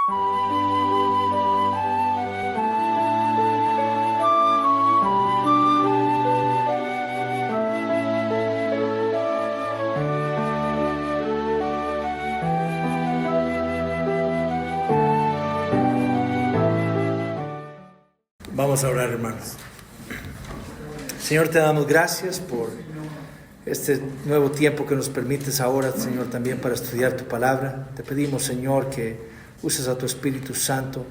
Vamos a orar, hermanos. Señor, te damos gracias por este nuevo tiempo que nos permites ahora, Señor, también para estudiar tu palabra. Te pedimos, Señor, que uses a tu Espíritu Santo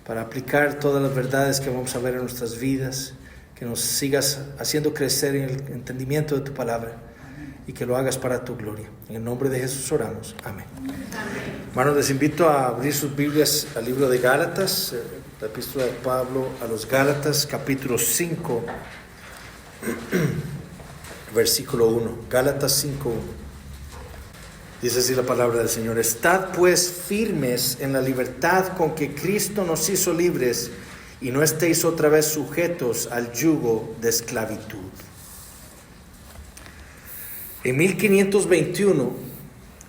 para aplicar todas las verdades que vamos a ver en nuestras vidas, que nos sigas haciendo crecer en el entendimiento de tu palabra y que lo hagas para tu gloria. En el nombre de Jesús oramos. Amén. Hermanos, les invito a abrir sus Biblias al libro de Gálatas, la epístola de Pablo a los Gálatas, capítulo 5, versículo 1. Gálatas 5, 1. Dice así la palabra del Señor: Estad pues firmes en la libertad con que Cristo nos hizo libres, y no estéis otra vez sujetos al yugo de esclavitud. En 1521,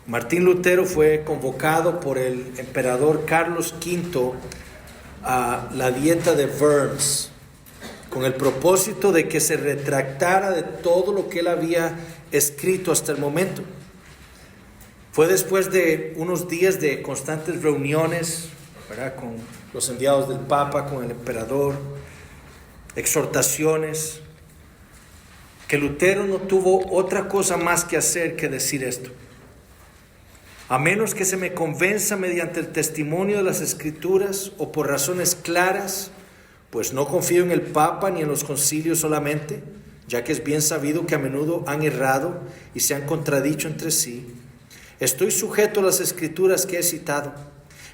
Martín Lutero fue convocado por el emperador Carlos V a la dieta de Worms, con el propósito de que se retractara de todo lo que él había escrito hasta el momento. Fue después de unos días de constantes reuniones, ¿verdad?, con los enviados del Papa, con el emperador, exhortaciones, que Lutero no tuvo otra cosa más que hacer que decir esto: a menos que se me convenza mediante el testimonio de las Escrituras o por razones claras, pues no confío en el Papa ni en los concilios solamente, ya que es bien sabido que a menudo han errado y se han contradicho entre sí. Estoy sujeto a las Escrituras que he citado.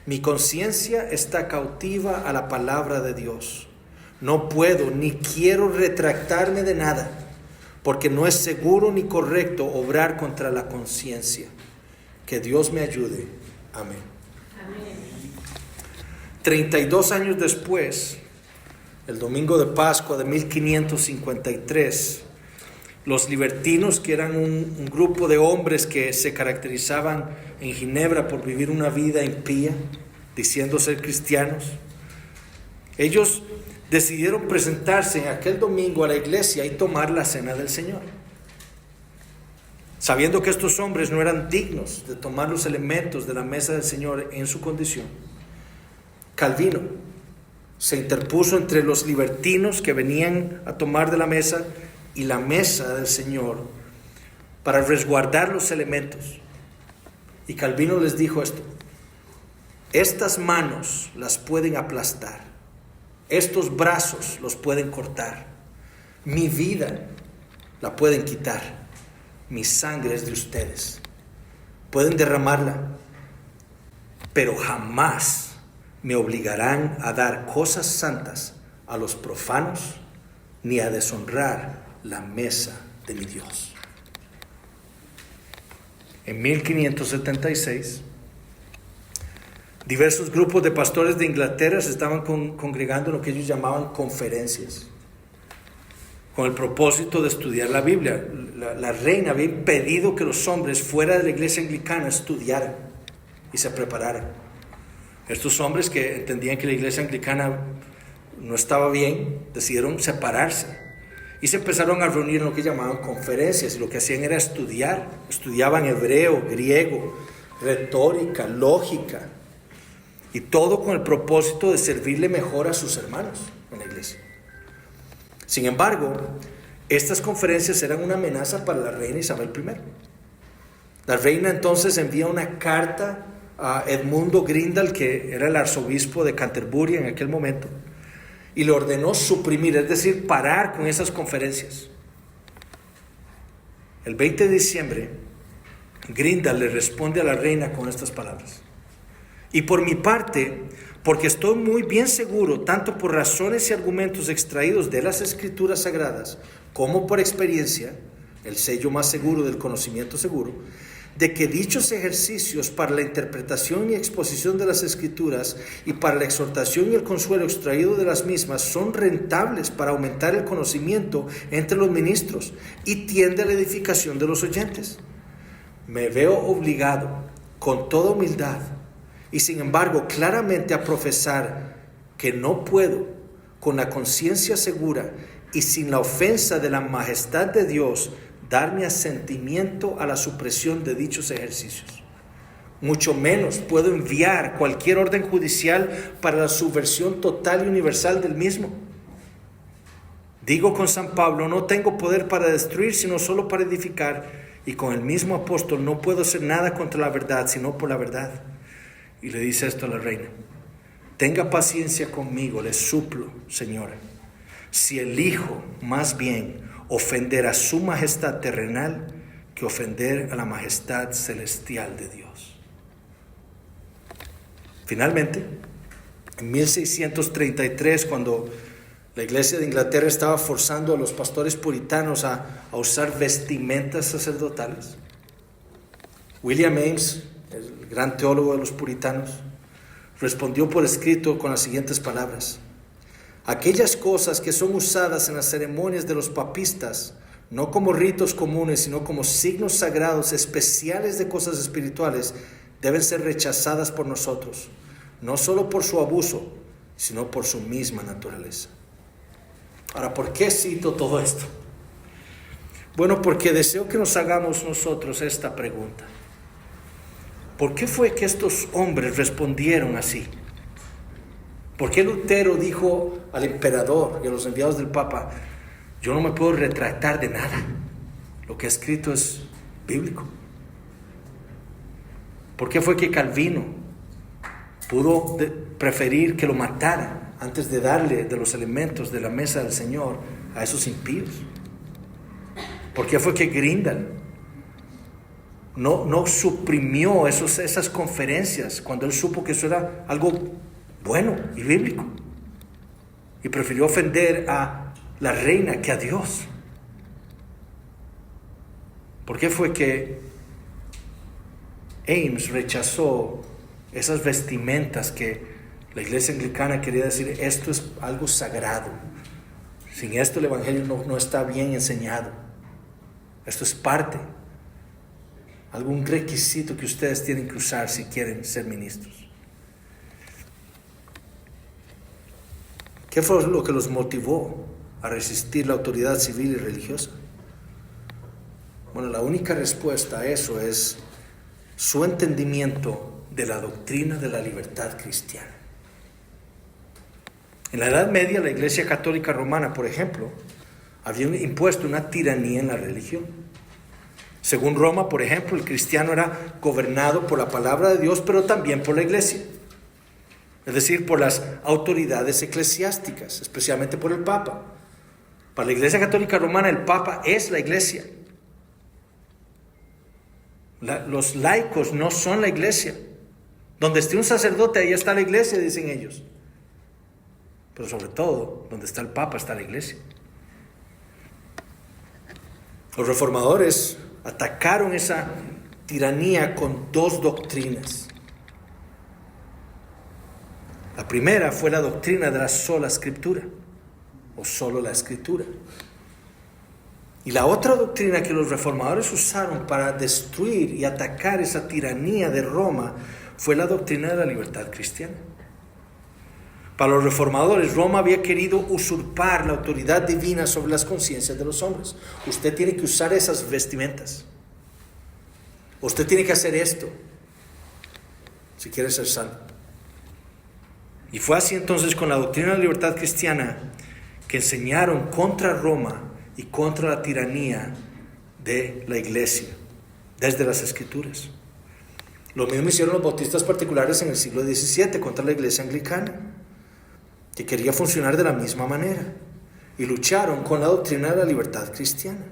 Mi conciencia está cautiva a la palabra de Dios. No puedo ni quiero retractarme de nada, porque no es seguro ni correcto obrar contra la conciencia. Que Dios me ayude. Amén. Amén. 32 años después, el domingo de Pascua de 1553, los libertinos, que eran un grupo de hombres que se caracterizaban en Ginebra por vivir una vida impía, diciendo ser cristianos, ellos decidieron presentarse en aquel domingo a la iglesia y tomar la cena del Señor, sabiendo que estos hombres no eran dignos de tomar los elementos de la mesa del Señor en su condición. Calvino se interpuso entre los libertinos que venían a tomar de la mesa y la mesa del Señor para resguardar los elementos. Y Calvino les dijo esto: estas manos las pueden aplastar, estos brazos los pueden cortar, mi vida la pueden quitar, mi sangre es de ustedes, pueden derramarla, pero jamás me obligarán a dar cosas santas a los profanos, ni a deshonrar la mesa de mi Dios. En 1576, diversos grupos de pastores de Inglaterra se estaban congregando en lo que ellos llamaban conferencias, con el propósito de estudiar la Biblia. La reina había impedido que los hombres fuera de la iglesia anglicana estudiaran y se prepararan. Estos hombres, que entendían que la iglesia anglicana no estaba bien, decidieron separarse y se empezaron a reunir en lo que llamaban conferencias, y lo que hacían era estudiar. Estudiaban hebreo, griego, retórica, lógica, y todo con el propósito de servirle mejor a sus hermanos en la iglesia. Sin embargo, estas conferencias eran una amenaza para la reina Isabel I. La reina entonces envía una carta a Edmundo Grindal, que era el arzobispo de Canterbury en aquel momento, y le ordenó suprimir, es decir, parar con esas conferencias. El 20 de diciembre, Grindal le responde a la reina con estas palabras: y por mi parte, porque estoy muy bien seguro, tanto por razones y argumentos extraídos de las Escrituras Sagradas, como por experiencia, el sello más seguro del conocimiento seguro, de que dichos ejercicios para la interpretación y exposición de las Escrituras y para la exhortación y el consuelo extraído de las mismas son rentables para aumentar el conocimiento entre los ministros y tiende a la edificación de los oyentes. Me veo obligado, con toda humildad y sin embargo claramente a profesar que no puedo, con la conciencia segura y sin la ofensa de la majestad de Dios, dar mi asentimiento a la supresión de dichos ejercicios. Mucho menos puedo enviar cualquier orden judicial para la subversión total y universal del mismo. Digo con San Pablo, no tengo poder para destruir, sino solo para edificar. Y con el mismo apóstol, no puedo hacer nada contra la verdad, sino por la verdad. Y le dice esto a la reina: tenga paciencia conmigo, le suplo, señora. Si elijo más bien ofender a su majestad terrenal que ofender a la majestad celestial de Dios. Finalmente, en 1633, cuando la iglesia de Inglaterra estaba forzando a los pastores puritanos a usar vestimentas sacerdotales, William Ames, el gran teólogo de los puritanos, respondió por escrito con las siguientes palabras: aquellas cosas que son usadas en las ceremonias de los papistas, no como ritos comunes, sino como signos sagrados especiales de cosas espirituales, deben ser rechazadas por nosotros, no solo por su abuso, sino por su misma naturaleza. Ahora, ¿por qué cito todo esto? Bueno, porque deseo que nos hagamos nosotros esta pregunta: ¿por qué fue que estos hombres respondieron así? ¿Por qué Lutero dijo al emperador y a los enviados del Papa: yo no me puedo retractar de nada, lo que he escrito es bíblico? ¿Por qué fue que Calvino pudo preferir que lo mataran antes de darle de los elementos de la mesa del Señor a esos impíos? ¿Por qué fue que Grindal no suprimió esas conferencias cuando él supo que eso era algo bueno y bíblico, y prefirió ofender a la reina que a Dios? ¿Por qué fue que Ames rechazó esas vestimentas que la iglesia anglicana quería decir: esto es algo sagrado, sin esto el evangelio no está bien enseñado, esto es parte, algún requisito que ustedes tienen que usar si quieren ser ministros? ¿Qué fue lo que los motivó a resistir la autoridad civil y religiosa? Bueno, la única respuesta a eso es su entendimiento de la doctrina de la libertad cristiana. En la Edad Media, la Iglesia Católica Romana, por ejemplo, había impuesto una tiranía en la religión. Según Roma, por ejemplo, el cristiano era gobernado por la palabra de Dios, pero también por la iglesia. Es decir, por las autoridades eclesiásticas, especialmente por el Papa. Para la Iglesia Católica Romana, el Papa es la iglesia. Los laicos no son la iglesia. Donde esté un sacerdote, ahí está la iglesia, dicen ellos. Pero sobre todo, donde está el Papa, está la iglesia. Los reformadores atacaron esa tiranía con dos doctrinas. La primera fue la doctrina de la sola escritura, o solo la escritura. Y la otra doctrina que los reformadores usaron para destruir y atacar esa tiranía de Roma fue la doctrina de la libertad cristiana. Para los reformadores, Roma había querido usurpar la autoridad divina sobre las conciencias de los hombres. Usted tiene que usar esas vestimentas. Usted tiene que hacer esto si quiere ser salvo. Y fue así entonces con la doctrina de la libertad cristiana que enseñaron contra Roma y contra la tiranía de la iglesia desde las escrituras. Lo mismo hicieron los bautistas particulares en el siglo XVII contra la iglesia anglicana, que quería funcionar de la misma manera, y lucharon con la doctrina de la libertad cristiana.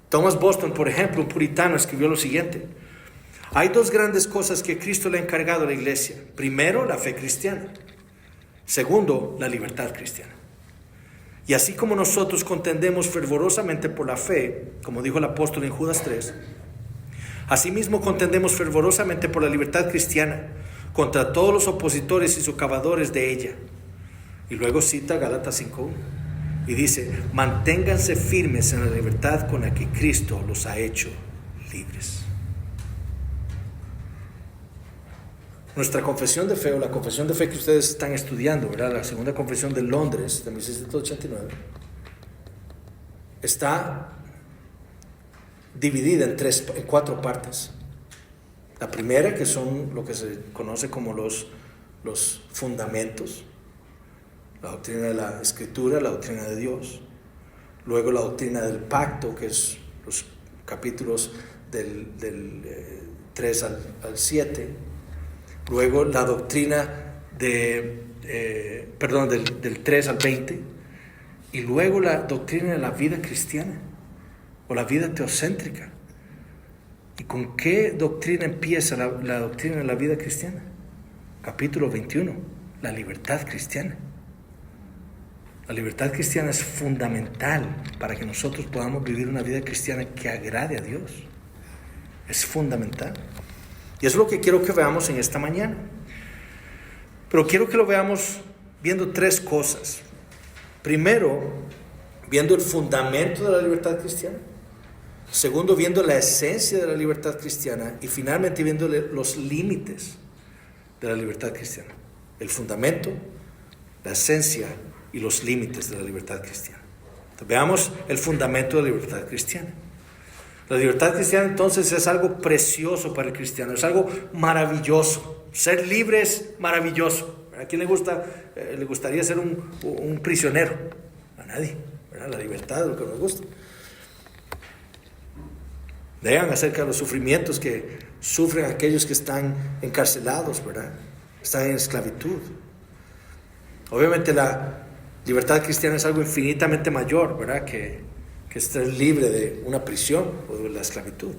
Thomas Boston, por ejemplo, un puritano, escribió lo siguiente: hay dos grandes cosas que Cristo le ha encargado a la iglesia. Primero, la fe cristiana. Segundo, la libertad cristiana. Y así como nosotros contendemos fervorosamente por la fe, como dijo el apóstol en Judas 3, asimismo contendemos fervorosamente por la libertad cristiana contra todos los opositores y socavadores de ella. Y luego cita Gálatas 5:1 y dice: manténganse firmes en la libertad con la que Cristo los ha hecho libres. Nuestra confesión de fe, o la confesión de fe que ustedes están estudiando, ¿verdad? La segunda confesión de Londres, de 1689, está dividida en 4 partes. La primera, que son lo que se conoce como los fundamentos, la doctrina de la Escritura, la doctrina de Dios. Luego la doctrina del pacto, que es los capítulos del 3 al 7. Luego la doctrina del 3 al 20. Y luego la doctrina de la vida cristiana, o la vida teocéntrica. ¿Y con qué doctrina empieza la doctrina de la vida cristiana? Capítulo 21, la libertad cristiana. La libertad cristiana es fundamental para que nosotros podamos vivir una vida cristiana que agrade a Dios. Es fundamental. Y eso es lo que quiero que veamos en esta mañana. Pero quiero que lo veamos viendo 3 cosas. Primero, viendo el fundamento de la libertad cristiana. Segundo, viendo la esencia de la libertad cristiana. Y finalmente, viendo los límites de la libertad cristiana. El fundamento, la esencia y los límites de la libertad cristiana. Entonces, veamos el fundamento de la libertad cristiana. La libertad cristiana entonces es algo precioso para el cristiano, es algo maravilloso. Ser libre es maravilloso. ¿A quién le gustaría ser un prisionero? A nadie, ¿verdad? La libertad es lo que nos gusta. Lean acerca de los sufrimientos que sufren aquellos que están encarcelados, ¿verdad? Están en esclavitud. Obviamente la libertad cristiana es algo infinitamente mayor, ¿verdad? Que estar libre de una prisión o de la esclavitud.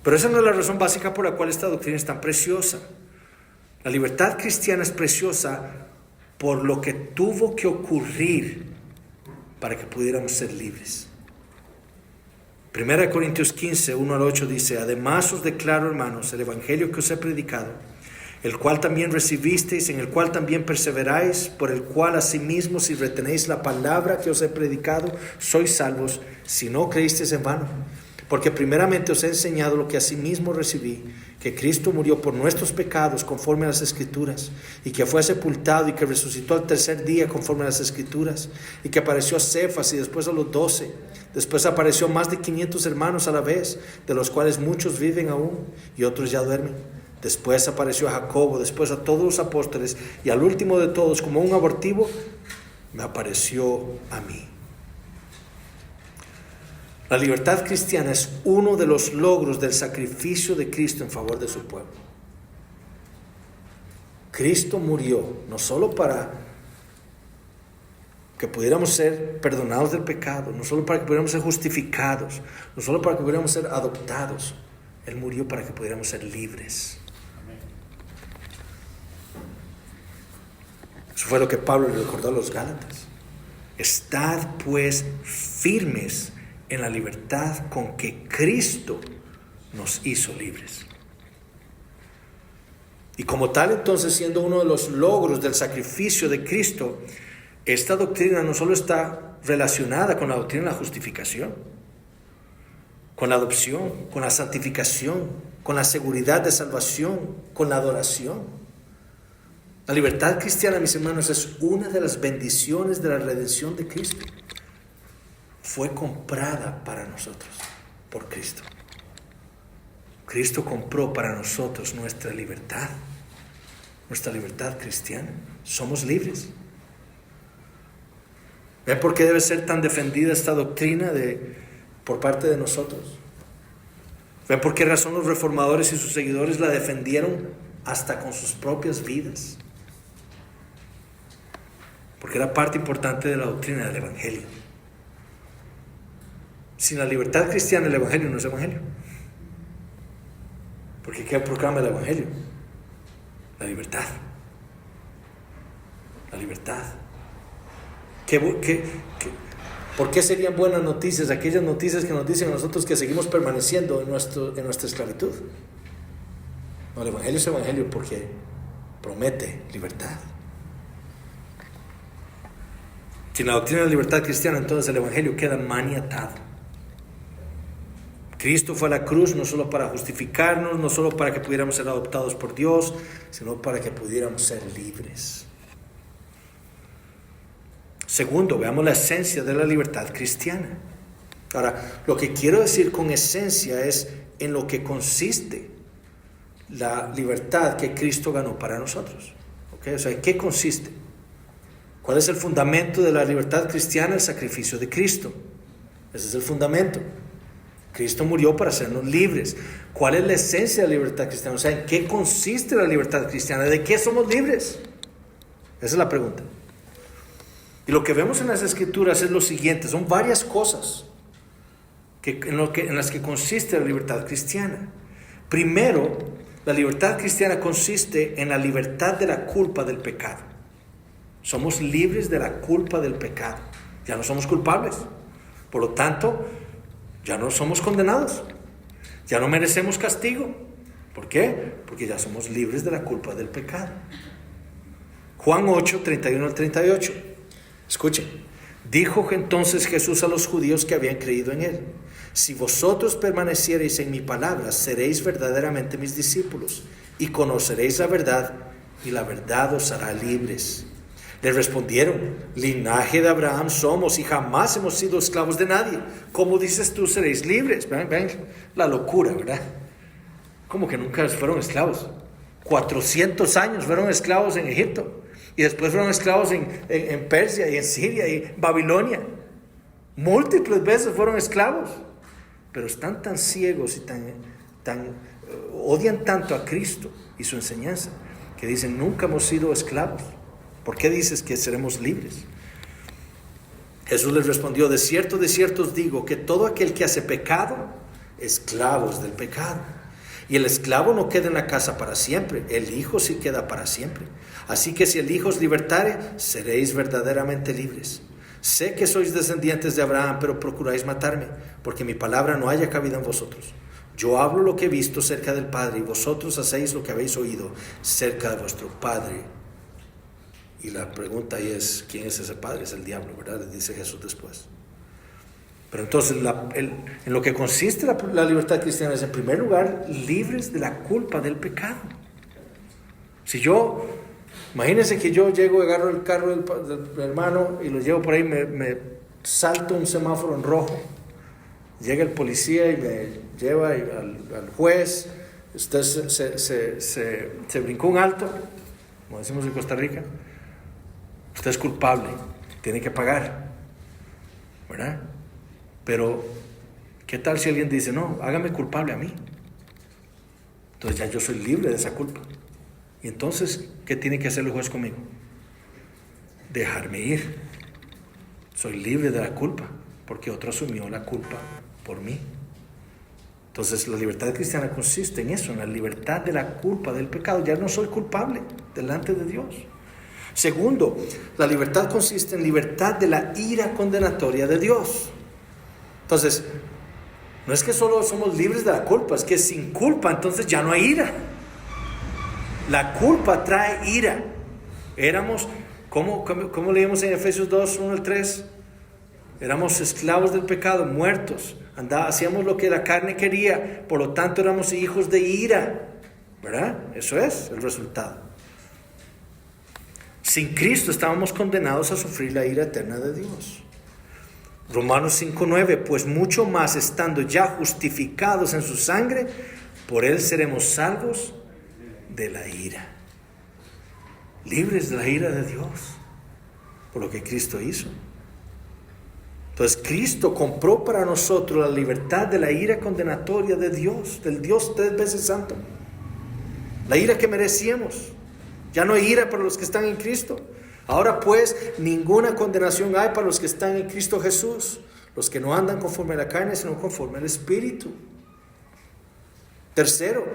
Pero esa no es la razón básica por la cual esta doctrina es tan preciosa. La libertad cristiana es preciosa por lo que tuvo que ocurrir para que pudiéramos ser libres. 1 Corintios 15, 1 al 8 dice: además os declaro, hermanos, el evangelio que os he predicado, el cual también recibisteis, en el cual también perseveráis, por el cual asimismo, si retenéis la palabra que os he predicado, sois salvos, si no creísteis en vano. Porque primeramente os he enseñado lo que asimismo recibí, que Cristo murió por nuestros pecados conforme a las Escrituras, y que fue sepultado y que resucitó al 3er día conforme a las Escrituras, y que apareció a Cefas y después a los 12. Después apareció más de 500 hermanos a la vez, de los cuales muchos viven aún y otros ya duermen. Después apareció a Jacobo, después a todos los apóstoles, y al último de todos, como un abortivo, me apareció a mí. La libertad cristiana es uno de los logros del sacrificio de Cristo en favor de su pueblo. Cristo murió no solo para que pudiéramos ser perdonados del pecado, no solo para que pudiéramos ser justificados, no solo para que pudiéramos ser adoptados. Él murió para que pudiéramos ser libres. Eso fue lo que Pablo le recordó a los Gálatas. Estad pues firmes en la libertad con que Cristo nos hizo libres. Y como tal, entonces, siendo uno de los logros del sacrificio de Cristo, esta doctrina no solo está relacionada con la doctrina de la justificación, con la adopción, con la santificación, con la seguridad de salvación, con la adoración. La libertad cristiana, mis hermanos, es una de las bendiciones de la redención de Cristo. Fue comprada para nosotros por Cristo. Cristo compró para nosotros nuestra libertad cristiana. Somos libres. ¿Ven por qué debe ser tan defendida esta doctrina por parte de nosotros? ¿Ven por qué razón los reformadores y sus seguidores la defendieron hasta con sus propias vidas? Porque era parte importante de la doctrina del Evangelio. Sin la libertad cristiana, el Evangelio no es Evangelio. Porque ¿qué proclama el Evangelio? La libertad. La libertad. ¿Por qué serían buenas noticias aquellas noticias que nos dicen a nosotros que seguimos permaneciendo en nuestra esclavitud? No, el Evangelio es Evangelio porque promete libertad. Sin la doctrina de la libertad cristiana, entonces el Evangelio queda maniatado. Cristo fue a la cruz no solo para justificarnos, no solo para que pudiéramos ser adoptados por Dios, sino para que pudiéramos ser libres. Segundo, veamos la esencia de la libertad cristiana. Ahora, lo que quiero decir con esencia es en lo que consiste la libertad que Cristo ganó para nosotros. ¿Okay? O sea, ¿en qué consiste? ¿Cuál es el fundamento de la libertad cristiana? El sacrificio de Cristo. Ese es el fundamento. Cristo murió para hacernos libres. ¿Cuál es la esencia de la libertad cristiana? O sea, ¿en qué consiste la libertad cristiana? ¿De qué somos libres? Esa es la pregunta. Y lo que vemos en las Escrituras es lo siguiente. Son varias cosas en las que consiste la libertad cristiana. Primero, la libertad cristiana consiste en la libertad de la culpa del pecado. Somos libres de la culpa del pecado. Ya no somos culpables. Por lo tanto, ya no somos condenados. Ya no merecemos castigo. ¿Por qué? Porque ya somos libres de la culpa del pecado. Juan 8, 31 al 38. Escuchen. Dijo entonces Jesús a los judíos que habían creído en él: si vosotros permaneciereis en mi palabra, seréis verdaderamente mis discípulos, y conoceréis la verdad, y la verdad os hará libres. Le respondieron: linaje de Abraham somos, y jamás hemos sido esclavos de nadie. ¿Cómo dices tú seréis libres? Ven, la locura, ¿verdad? ¿Cómo que nunca fueron esclavos? 400 años fueron esclavos en Egipto. Y después fueron esclavos en Persia y en Siria y Babilonia. Múltiples veces fueron esclavos. Pero están tan ciegos y odian tanto a Cristo y su enseñanza que dicen: nunca hemos sido esclavos. ¿Por qué dices que seremos libres? Jesús les respondió: de cierto os digo que todo aquel que hace pecado, esclavos del pecado. Y el esclavo no queda en la casa para siempre, el Hijo sí queda para siempre. Así que si el Hijo os libertare, seréis verdaderamente libres. Sé que sois descendientes de Abraham, pero procuráis matarme, porque mi palabra no haya cabida en vosotros. Yo hablo lo que he visto cerca del Padre, y vosotros hacéis lo que habéis oído cerca de vuestro Padre. Y la pregunta ahí es: ¿quién es ese Padre? Es el diablo, ¿verdad? Le dice Jesús después. Pero entonces en lo que consiste la libertad cristiana es, en primer lugar, libres de la culpa del pecado. Imagínense que yo llego, agarro el carro del hermano y lo llevo por ahí, me salto un semáforo en rojo, llega el policía y me lleva al juez. Usted se brincó un alto, como decimos en Costa Rica. Usted es culpable, tiene que pagar, ¿verdad? Pero, ¿qué tal si alguien dice: no, hágame culpable a mí? Entonces ya yo soy libre de esa culpa. Y entonces, ¿qué tiene que hacer el juez conmigo? Dejarme ir. Soy libre de la culpa, porque otro asumió la culpa por mí. Entonces, la libertad cristiana consiste en eso, en la libertad de la culpa del pecado. Ya no soy culpable delante de Dios. Segundo, la libertad consiste en libertad de la ira condenatoria de Dios. Entonces, no es que solo somos libres de la culpa, es que sin culpa entonces ya no hay ira. La culpa trae ira. Éramos, ¿cómo leímos en Efesios 2, 1 al 3? Éramos esclavos del pecado, muertos. Hacíamos lo que la carne quería, por lo tanto éramos hijos de ira, ¿verdad? Eso es el resultado. Sin Cristo estábamos condenados a sufrir la ira eterna de Dios. Romanos 5:9, pues mucho más estando ya justificados en su sangre, por él seremos salvos de la ira. Libres de la ira de Dios, por lo que Cristo hizo. Entonces Cristo compró para nosotros la libertad de la ira condenatoria de Dios, del Dios 3 veces santo. La ira que merecíamos. Ya no hay ira para los que están en Cristo. Ahora pues, ninguna condenación hay para los que están en Cristo Jesús, los que no andan conforme a la carne, sino conforme al Espíritu. Tercero,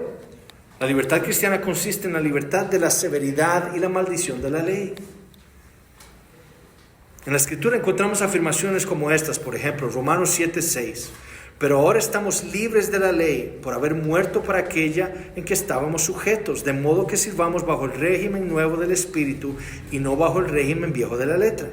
la libertad cristiana consiste en la libertad de la severidad y la maldición de la ley. En la Escritura encontramos afirmaciones como estas, por ejemplo, Romanos 7:6. Pero ahora estamos libres de la ley por haber muerto para aquella en que estábamos sujetos, de modo que sirvamos bajo el régimen nuevo del Espíritu y no bajo el régimen viejo de la letra.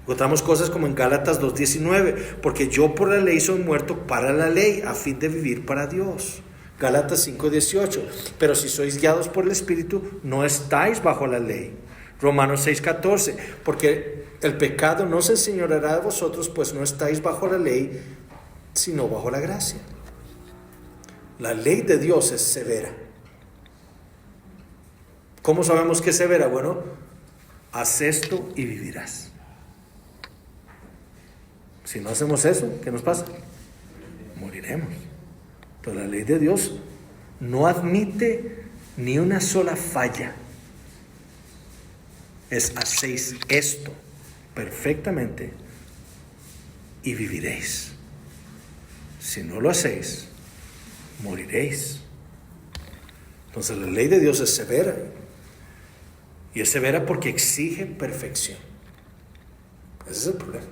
Encontramos cosas como en Gálatas 2:19, porque yo por la ley soy muerto para la ley, a fin de vivir para Dios. Gálatas 5:18, pero si sois guiados por el Espíritu, no estáis bajo la ley. Romanos 6:14, porque el pecado no se enseñoreará de vosotros, pues no estáis bajo la ley, sino bajo la gracia. La ley de Dios es severa. ¿Cómo sabemos que es severa? Bueno, haz esto y vivirás. Si no hacemos eso, ¿qué nos pasa? Moriremos. Pero la ley de Dios no admite ni una sola falla. Hacéis esto perfectamente y viviréis. Si no lo hacéis, moriréis. Entonces la ley de Dios es severa. Y es severa porque exige perfección. Ese es el problema.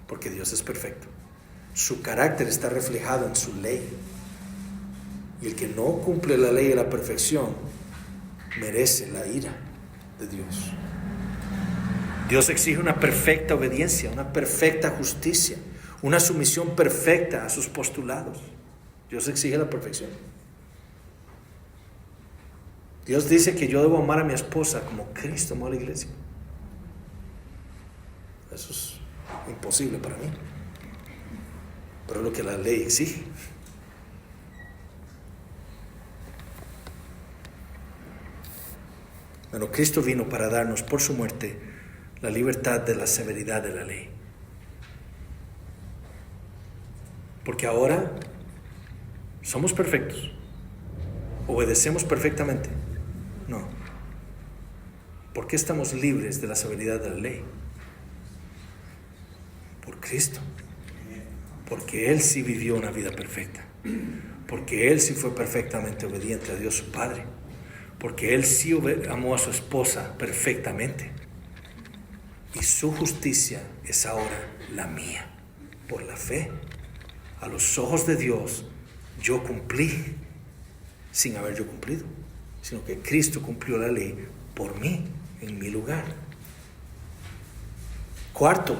Porque Dios es perfecto. Su carácter está reflejado en su ley. Y el que no cumple la ley de la perfección merece la ira de Dios. Dios exige una perfecta obediencia, una perfecta justicia, una sumisión perfecta a sus postulados. Dios exige la perfección. Dios dice que yo debo amar a mi esposa como Cristo amó a la iglesia. Eso es imposible para mí, pero es lo que la ley exige. Bueno, Cristo vino para darnos por su muerte la libertad de la severidad de la ley. Porque ahora somos perfectos, obedecemos perfectamente. No. ¿Por qué estamos libres de la severidad de la ley? Por Cristo. Porque Él sí vivió una vida perfecta. Porque Él sí fue perfectamente obediente a Dios su Padre. Porque Él sí amó a su esposa perfectamente. Y su justicia es ahora la mía, por la fe. A los ojos de Dios, yo cumplí, sin haber yo cumplido, sino que Cristo cumplió la ley por mí, en mi lugar. Cuarto,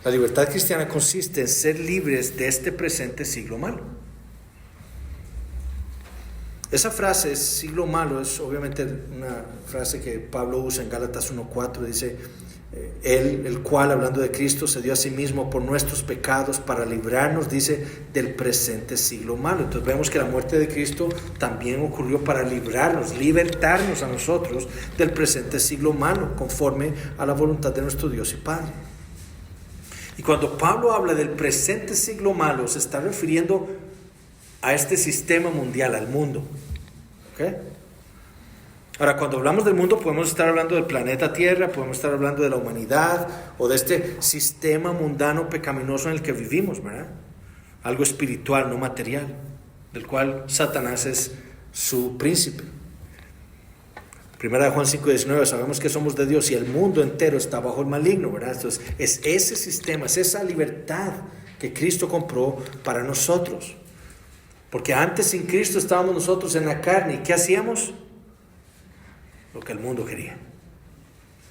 la libertad cristiana consiste en ser libres de este presente siglo malo. Esa frase, siglo malo, es obviamente una frase que Pablo usa en Gálatas 1:4, dice: Él, el cual, hablando de Cristo, se dio a sí mismo por nuestros pecados para librarnos, dice, del presente siglo malo. Entonces vemos que la muerte de Cristo también ocurrió para librarnos, libertarnos a nosotros del presente siglo malo, conforme a la voluntad de nuestro Dios y Padre. Y cuando Pablo habla del presente siglo malo, se está refiriendo a este sistema mundial, al mundo. ¿Okay? Ahora, cuando hablamos del mundo, podemos estar hablando del planeta Tierra, podemos estar hablando de la humanidad o de este sistema mundano pecaminoso en el que vivimos, ¿verdad? Algo espiritual, no material, del cual Satanás es su príncipe. Primera de Juan 5:19, sabemos que somos de Dios y el mundo entero está bajo el maligno, ¿verdad? Entonces, es ese sistema, es esa libertad que Cristo compró para nosotros. Porque antes sin Cristo estábamos nosotros en la carne. ¿Y qué hacíamos? Lo que el mundo quería.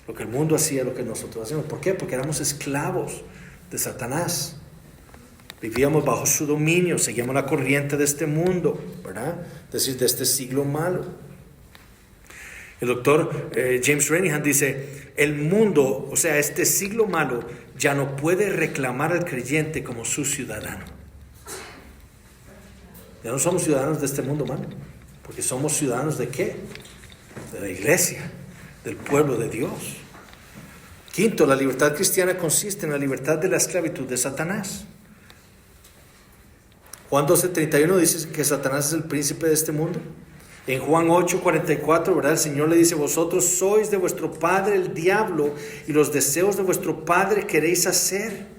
Lo que el mundo hacía, lo que nosotros hacíamos. ¿Por qué? Porque éramos esclavos de Satanás. Vivíamos bajo su dominio, seguíamos la corriente de este mundo, ¿verdad? Es decir, de este siglo malo. El doctor James Renihan dice: el mundo, o sea, este siglo malo, ya no puede reclamar al creyente como su ciudadano. Ya no somos ciudadanos de este mundo malo, porque somos ciudadanos ¿de qué? De la iglesia, del pueblo de Dios. Quinto, la libertad cristiana consiste en la libertad de la esclavitud de Satanás. Juan 12:31 dice que Satanás es el príncipe de este mundo. En Juan 8:44, ¿verdad? El Señor le dice: vosotros sois de vuestro padre el diablo, y los deseos de vuestro padre queréis hacer.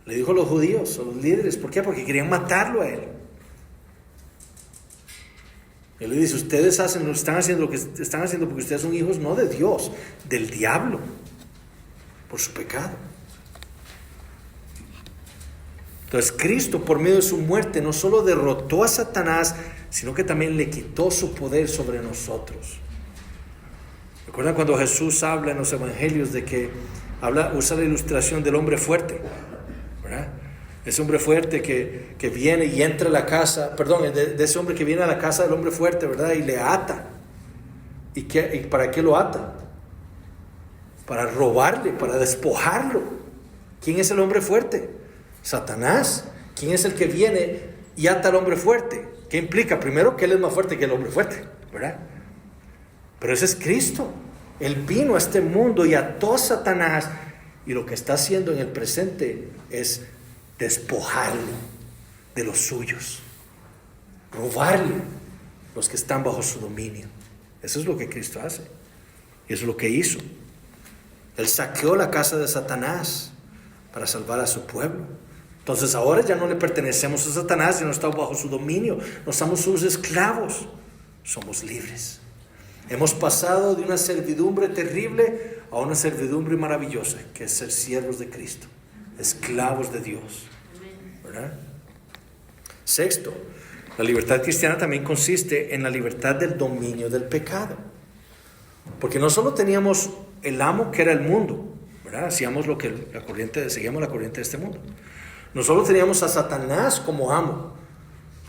Le dijo a los judíos, a los líderes. ¿Por qué? Porque querían matarlo a él. Él le dice: ustedes están haciendo lo que están haciendo porque ustedes son hijos no de Dios, del diablo, por su pecado. Entonces Cristo, por medio de su muerte, no solo derrotó a Satanás, sino que también le quitó su poder sobre nosotros. ¿Recuerdan cuando Jesús habla en los evangelios de que usa la ilustración del hombre fuerte, ¿verdad? Ese hombre fuerte que viene y entra a la casa, de ese hombre que viene a la casa del hombre fuerte, ¿verdad? Y le ata. ¿Y para qué lo ata? Para robarle, para despojarlo. ¿Quién es el hombre fuerte? Satanás. ¿Quién es el que viene y ata al hombre fuerte? ¿Qué implica? Primero, que él es más fuerte que el hombre fuerte, ¿verdad? Pero ese es Cristo. Él vino a este mundo y ató a Satanás, y lo que está haciendo en el presente es despojarlo de los suyos, robarle los que están bajo su dominio. Eso es lo que Cristo hace, y eso es lo que hizo. Él saqueó la casa de Satanás para salvar a su pueblo. Entonces ahora ya no le pertenecemos a Satanás, ya no estamos bajo su dominio, no somos sus esclavos, somos libres. Hemos pasado de una servidumbre terrible a una servidumbre maravillosa, que es ser siervos de Cristo, esclavos de Dios, ¿verdad? Sexto, la libertad cristiana también consiste en la libertad del dominio del pecado. Porque no solo teníamos el amo, que era el mundo, ¿verdad? Hacíamos lo que seguíamos la corriente de este mundo. No solo teníamos a Satanás como amo,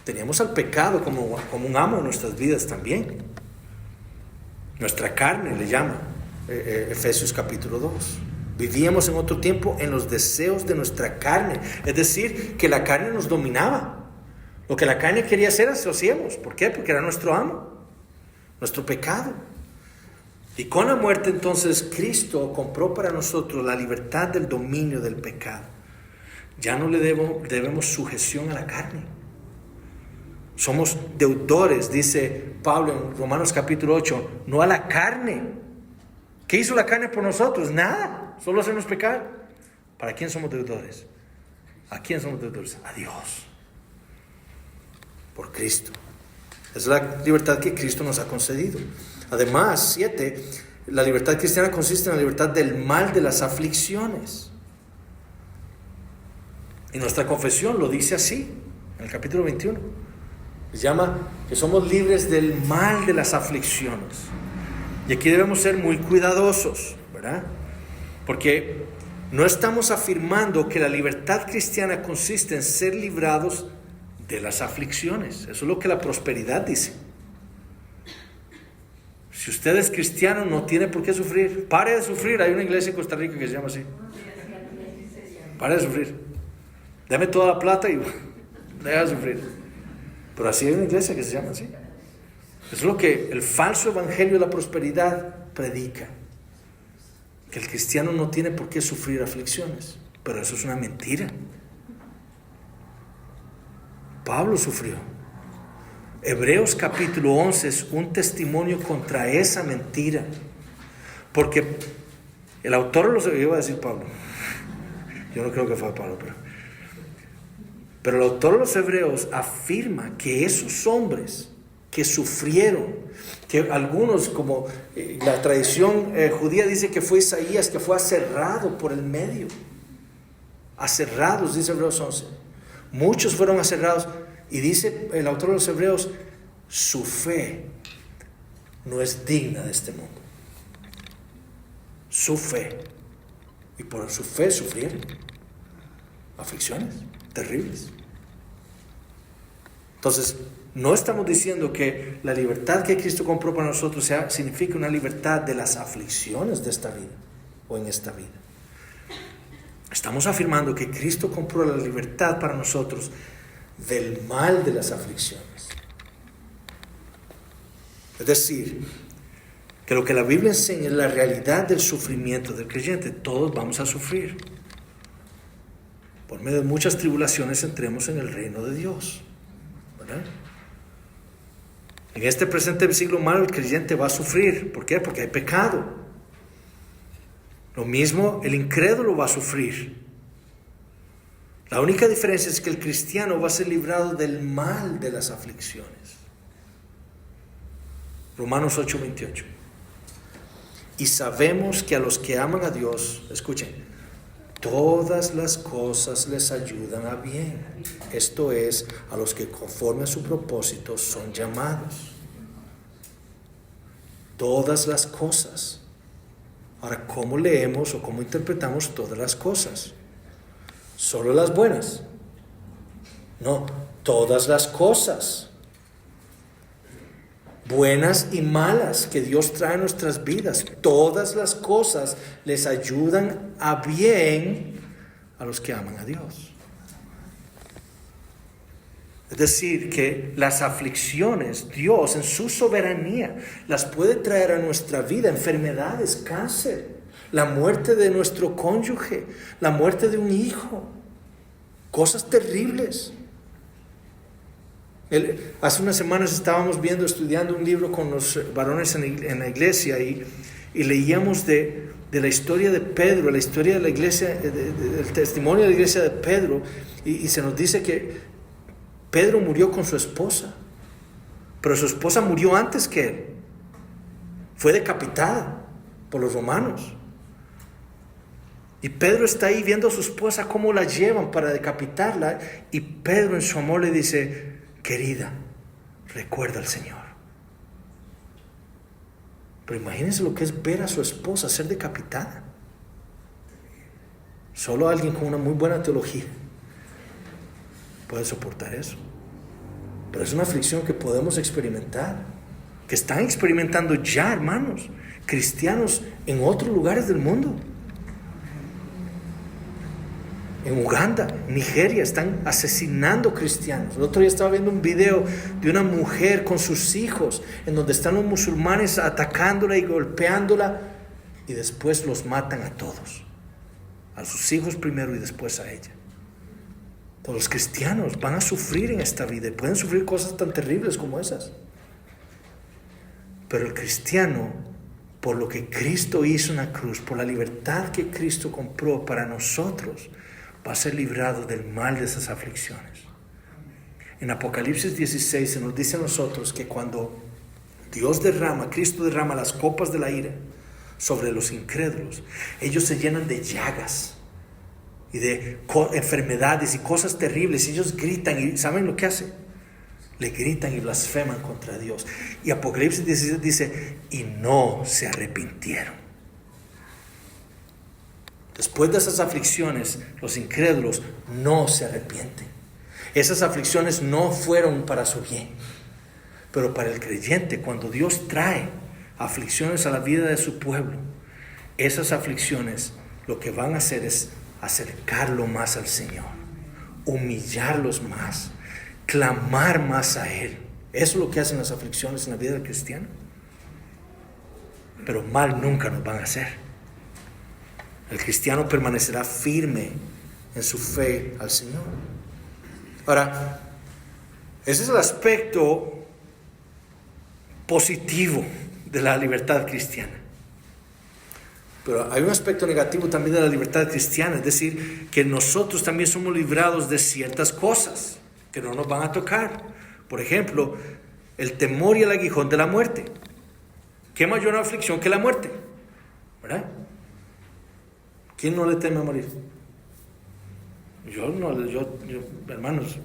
teníamos al pecado como un amo en nuestras vidas también. Nuestra carne le llama, Efesios capítulo 2. Vivíamos en otro tiempo en los deseos de nuestra carne. Es decir, que la carne nos dominaba. Lo que la carne quería hacer, lo hacíamos. ¿Por qué? Porque era nuestro amo, nuestro pecado. Y con la muerte entonces Cristo compró para nosotros la libertad del dominio del pecado. Ya no le debemos sujeción a la carne. Somos deudores, dice Pablo en Romanos capítulo 8, no a la carne. ¿Qué hizo la carne por nosotros? Nada, solo hacernos pecar. ¿Para quién somos deudores? ¿A quién somos deudores? A Dios. Por Cristo. Es la libertad que Cristo nos ha concedido. Además, 7, la libertad cristiana consiste en la libertad del mal de las aflicciones. Y nuestra confesión lo dice así, en el capítulo 21. Se llama que somos libres del mal de las aflicciones. Y aquí debemos ser muy cuidadosos, ¿verdad? Porque no estamos afirmando que la libertad cristiana consiste en ser librados de las aflicciones. Eso es lo que la prosperidad dice. Si usted es cristiano, no tiene por qué sufrir. Pare de sufrir. Hay una iglesia en Costa Rica que se llama así. Pare de sufrir. Dame toda la plata y deja de sufrir. Pero así hay una iglesia que se llama así. Eso es lo que el falso evangelio de la prosperidad predica. Que el cristiano no tiene por qué sufrir aflicciones. Pero eso es una mentira. Pablo sufrió. Hebreos capítulo 11 es un testimonio contra esa mentira. Porque el autor iba a decir Pablo. Yo no creo que fue Pablo, pero el autor de los Hebreos afirma que esos hombres que sufrieron, que algunos, como la tradición judía dice que fue Isaías, que fue aserrado por el medio. Aserrados, dice Hebreos 11. Muchos fueron aserrados. Y dice el autor de los Hebreos, su fe no es digna de este mundo. Su fe. Y por su fe sufrieron aflicciones terribles. Entonces, no estamos diciendo que la libertad que Cristo compró para nosotros significa una libertad de las aflicciones de esta vida o en esta vida. Estamos afirmando que Cristo compró la libertad para nosotros del mal de las aflicciones. Es decir, que lo que la Biblia enseña es la realidad del sufrimiento del creyente. Todos vamos a sufrir. Por medio de muchas tribulaciones entremos en el reino de Dios, ¿verdad? En este presente siglo malo el creyente va a sufrir. ¿Por qué? Porque hay pecado. Lo mismo el incrédulo va a sufrir. La única diferencia es que el cristiano va a ser librado del mal de las aflicciones. Romanos 8:28. Y sabemos que a los que aman a Dios, escuchen, todas las cosas les ayudan a bien. Esto es, a los que conforme a su propósito son llamados. Todas las cosas Ahora, ¿cómo leemos o cómo interpretamos todas las cosas? ¿Solo las buenas? No, todas las cosas. Buenas y malas que Dios trae a nuestras vidas. Todas las cosas les ayudan a bien a los que aman a Dios. Es decir, que las aflicciones, Dios en su soberanía las puede traer a nuestra vida. Enfermedades, cáncer, la muerte de nuestro cónyuge, la muerte de un hijo, cosas terribles. Hace unas semanas estábamos estudiando un libro con los varones en la iglesia y leíamos de la historia de Pedro, la historia de la iglesia, del testimonio de la iglesia de Pedro, y se nos dice que Pedro murió con su esposa, pero su esposa murió antes que él. Fue decapitada por los romanos. Y Pedro está ahí viendo a su esposa cómo la llevan para decapitarla. Y Pedro en su amor le dice: querida, recuerda al Señor. Pero imagínense lo que es ver a su esposa ser decapitada. Solo alguien con una muy buena teología puede soportar eso. Pero es una aflicción que podemos experimentar, que están experimentando ya, hermanos, cristianos en otros lugares del mundo. En Uganda, Nigeria, están asesinando cristianos. El otro día estaba viendo un video de una mujer con sus hijos, en donde están los musulmanes atacándola y golpeándola, y después los matan a todos. A sus hijos primero y después a ella. Todos los cristianos van a sufrir en esta vida y pueden sufrir cosas tan terribles como esas. Pero el cristiano, por lo que Cristo hizo en la cruz, por la libertad que Cristo compró para nosotros, va a ser librado del mal de esas aflicciones. En Apocalipsis 16 se nos dice a nosotros que cuando Cristo derrama las copas de la ira sobre los incrédulos, ellos se llenan de llagas y de enfermedades y cosas terribles. Ellos gritan, y ¿saben lo que hacen? Le gritan y blasfeman contra Dios. Y Apocalipsis 16 dice: y no se arrepintieron. Después de esas aflicciones, los incrédulos no se arrepienten. Esas aflicciones no fueron para su bien. Pero para el creyente, cuando Dios trae aflicciones a la vida de su pueblo, esas aflicciones lo que van a hacer es acercarlo más al Señor, humillarlos más, clamar más a Él. Eso es lo que hacen las aflicciones en la vida del cristiano. Pero mal nunca nos van a hacer. El cristiano permanecerá firme en su fe al Señor. Ahora, ese es el aspecto positivo de la libertad cristiana. Pero hay un aspecto negativo también de la libertad cristiana, es decir, que nosotros también somos librados de ciertas cosas que no nos van a tocar. Por ejemplo, el temor y el aguijón de la muerte. ¿Qué mayor aflicción que la muerte? ¿Verdad? ¿Quién no le teme a morir? Yo, hermanos,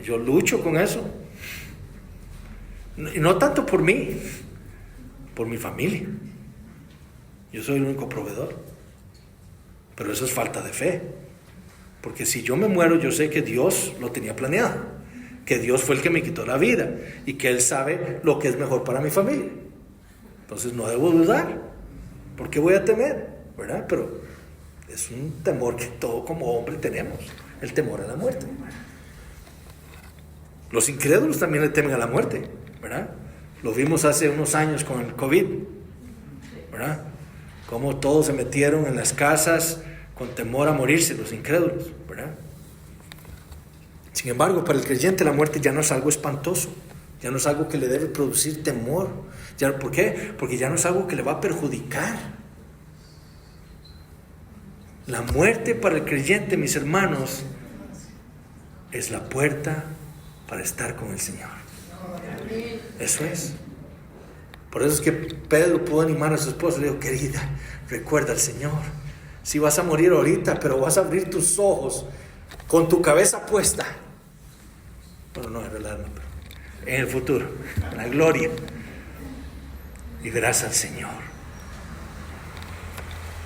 yo lucho con eso. Y no tanto por mí, por mi familia. Yo soy el único proveedor. Pero eso es falta de fe. Porque si yo me muero, yo sé que Dios lo tenía planeado. Que Dios fue el que me quitó la vida. Y que Él sabe lo que es mejor para mi familia. Entonces no debo dudar. ¿Por qué voy a temer? ¿Verdad? Pero es un temor que todo como hombre tenemos. El temor a la muerte. Los incrédulos también le temen a la muerte. ¿Verdad? Lo vimos hace unos años con el COVID. ¿Verdad? Cómo todos se metieron en las casas con temor a morirse, los incrédulos, ¿verdad? Sin embargo, para el creyente la muerte ya no es algo espantoso, ya no es algo que le debe producir temor. ¿Por qué? Porque ya no es algo que le va a perjudicar. La muerte para el creyente, mis hermanos, es la puerta para estar con el Señor. Eso es. Por eso es que Pedro pudo animar a su esposa. Le dijo: querida, recuerda al Señor. Si vas a morir ahorita, pero vas a abrir tus ojos con tu cabeza puesta. Bueno, no, en verdad no, pero en el futuro, en la gloria. Y verás al Señor.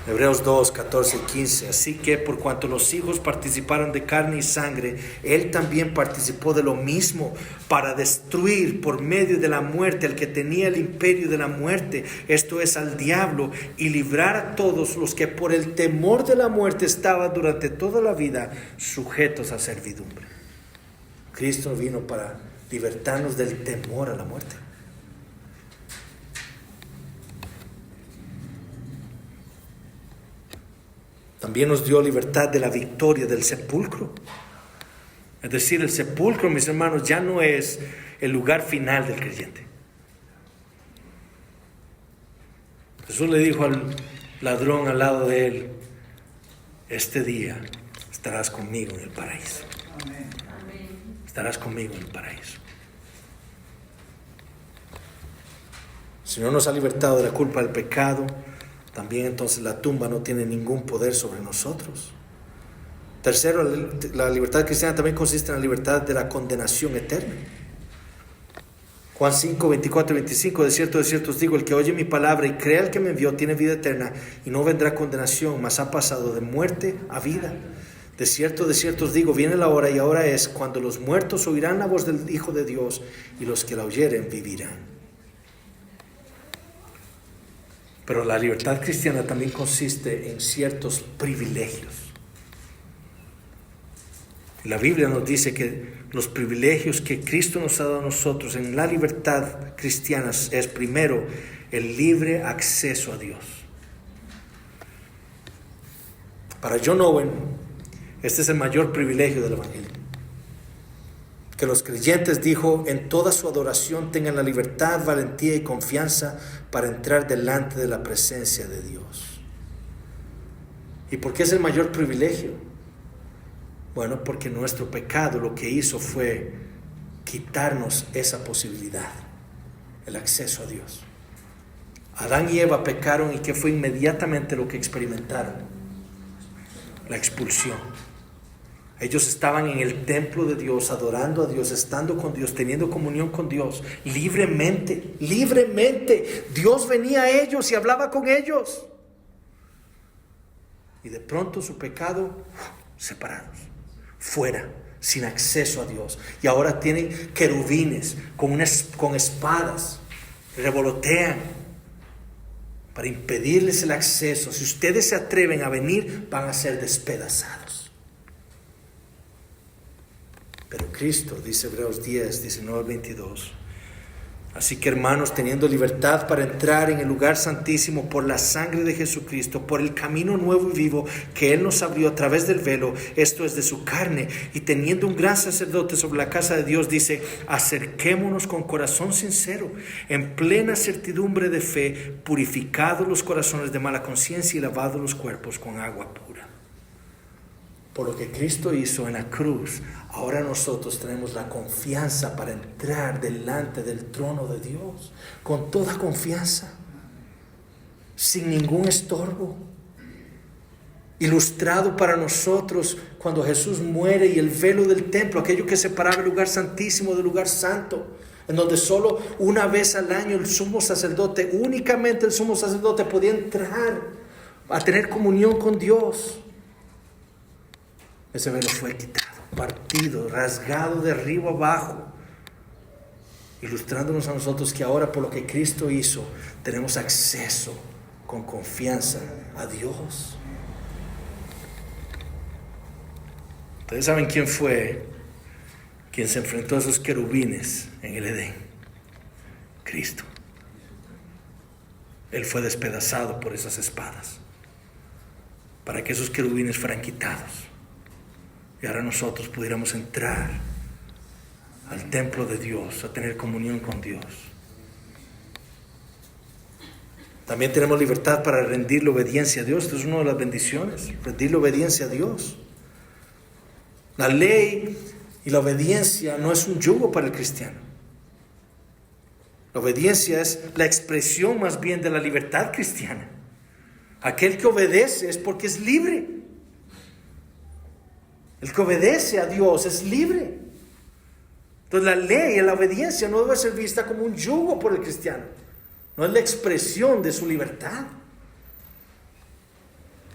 Hebreos 2, 14 y 15. Así que por cuanto los hijos participaron de carne y sangre, Él también participó de lo mismo para destruir por medio de la muerte al que tenía el imperio de la muerte, esto es al diablo, y librar a todos los que por el temor de la muerte estaban durante toda la vida sujetos a servidumbre. Cristo vino para libertarnos del temor a la muerte. También nos dio libertad de la victoria del sepulcro. Es decir, el sepulcro, mis hermanos, ya no es el lugar final del creyente. Jesús le dijo al ladrón al lado de él: este día estarás conmigo en el paraíso. Estarás conmigo en el paraíso. El Señor nos ha libertado de la culpa del pecado. También entonces la tumba no tiene ningún poder sobre nosotros. Tercero, la libertad cristiana también consiste en la libertad de la condenación eterna. Juan 5, 24 y 25, de cierto os digo, el que oye mi palabra y crea al que me envió tiene vida eterna y no vendrá condenación, mas ha pasado de muerte a vida. De cierto os digo, viene la hora y ahora es cuando los muertos oirán la voz del Hijo de Dios y los que la oyeren vivirán. Pero la libertad cristiana también consiste en ciertos privilegios. La Biblia nos dice que los privilegios que Cristo nos ha dado a nosotros en la libertad cristiana es primero el libre acceso a Dios. Para John Owen, este es el mayor privilegio del Evangelio. Que los creyentes, dijo, en toda su adoración tengan la libertad, valentía y confianza para entrar delante de la presencia de Dios. ¿Y por qué es el mayor privilegio? Bueno, porque nuestro pecado lo que hizo fue quitarnos esa posibilidad, el acceso a Dios. Adán y Eva pecaron, y ¿qué fue inmediatamente lo que experimentaron? La expulsión. Ellos estaban en el templo de Dios, adorando a Dios, estando con Dios, teniendo comunión con Dios, libremente. Dios venía a ellos y hablaba con ellos. Y de pronto su pecado, separados, fuera, sin acceso a Dios. Y ahora tienen querubines con espadas, revolotean para impedirles el acceso. Si ustedes se atreven a venir, van a ser despedazados. Pero Cristo, dice Hebreos 10, 19 al 22. Así que, hermanos, teniendo libertad para entrar en el lugar santísimo por la sangre de Jesucristo, por el camino nuevo y vivo que Él nos abrió a través del velo, esto es de su carne, y teniendo un gran sacerdote sobre la casa de Dios, dice, acerquémonos con corazón sincero, en plena certidumbre de fe, purificados los corazones de mala conciencia y lavados los cuerpos con agua pura. Por lo que Cristo hizo en la cruz, ahora nosotros tenemos la confianza para entrar delante del trono de Dios, con toda confianza, sin ningún estorbo. Ilustrado para nosotros cuando Jesús muere y el velo del templo, aquello que separaba el lugar santísimo del lugar santo, en donde solo una vez al año el sumo sacerdote, únicamente el sumo sacerdote podía entrar a tener comunión con Dios. Ese velo fue quitado, partido, rasgado de arriba abajo, ilustrándonos a nosotros que ahora, por lo que Cristo hizo, tenemos acceso con confianza a Dios. Ustedes saben quién fue quien se enfrentó a esos querubines en el Edén. Cristo. Él fue despedazado por esas espadas para que esos querubines fueran quitados. Y ahora nosotros pudiéramos entrar al templo de Dios, a tener comunión con Dios. También tenemos libertad para rendirle obediencia a Dios. Esto es una de las bendiciones, rendirle obediencia a Dios. La ley y la obediencia no es un yugo para el cristiano. La obediencia es la expresión más bien de la libertad cristiana. Aquel que obedece es porque es libre. El que obedece a Dios es libre. Entonces la ley y la obediencia no debe ser vista como un yugo por el cristiano. No es la expresión de su libertad.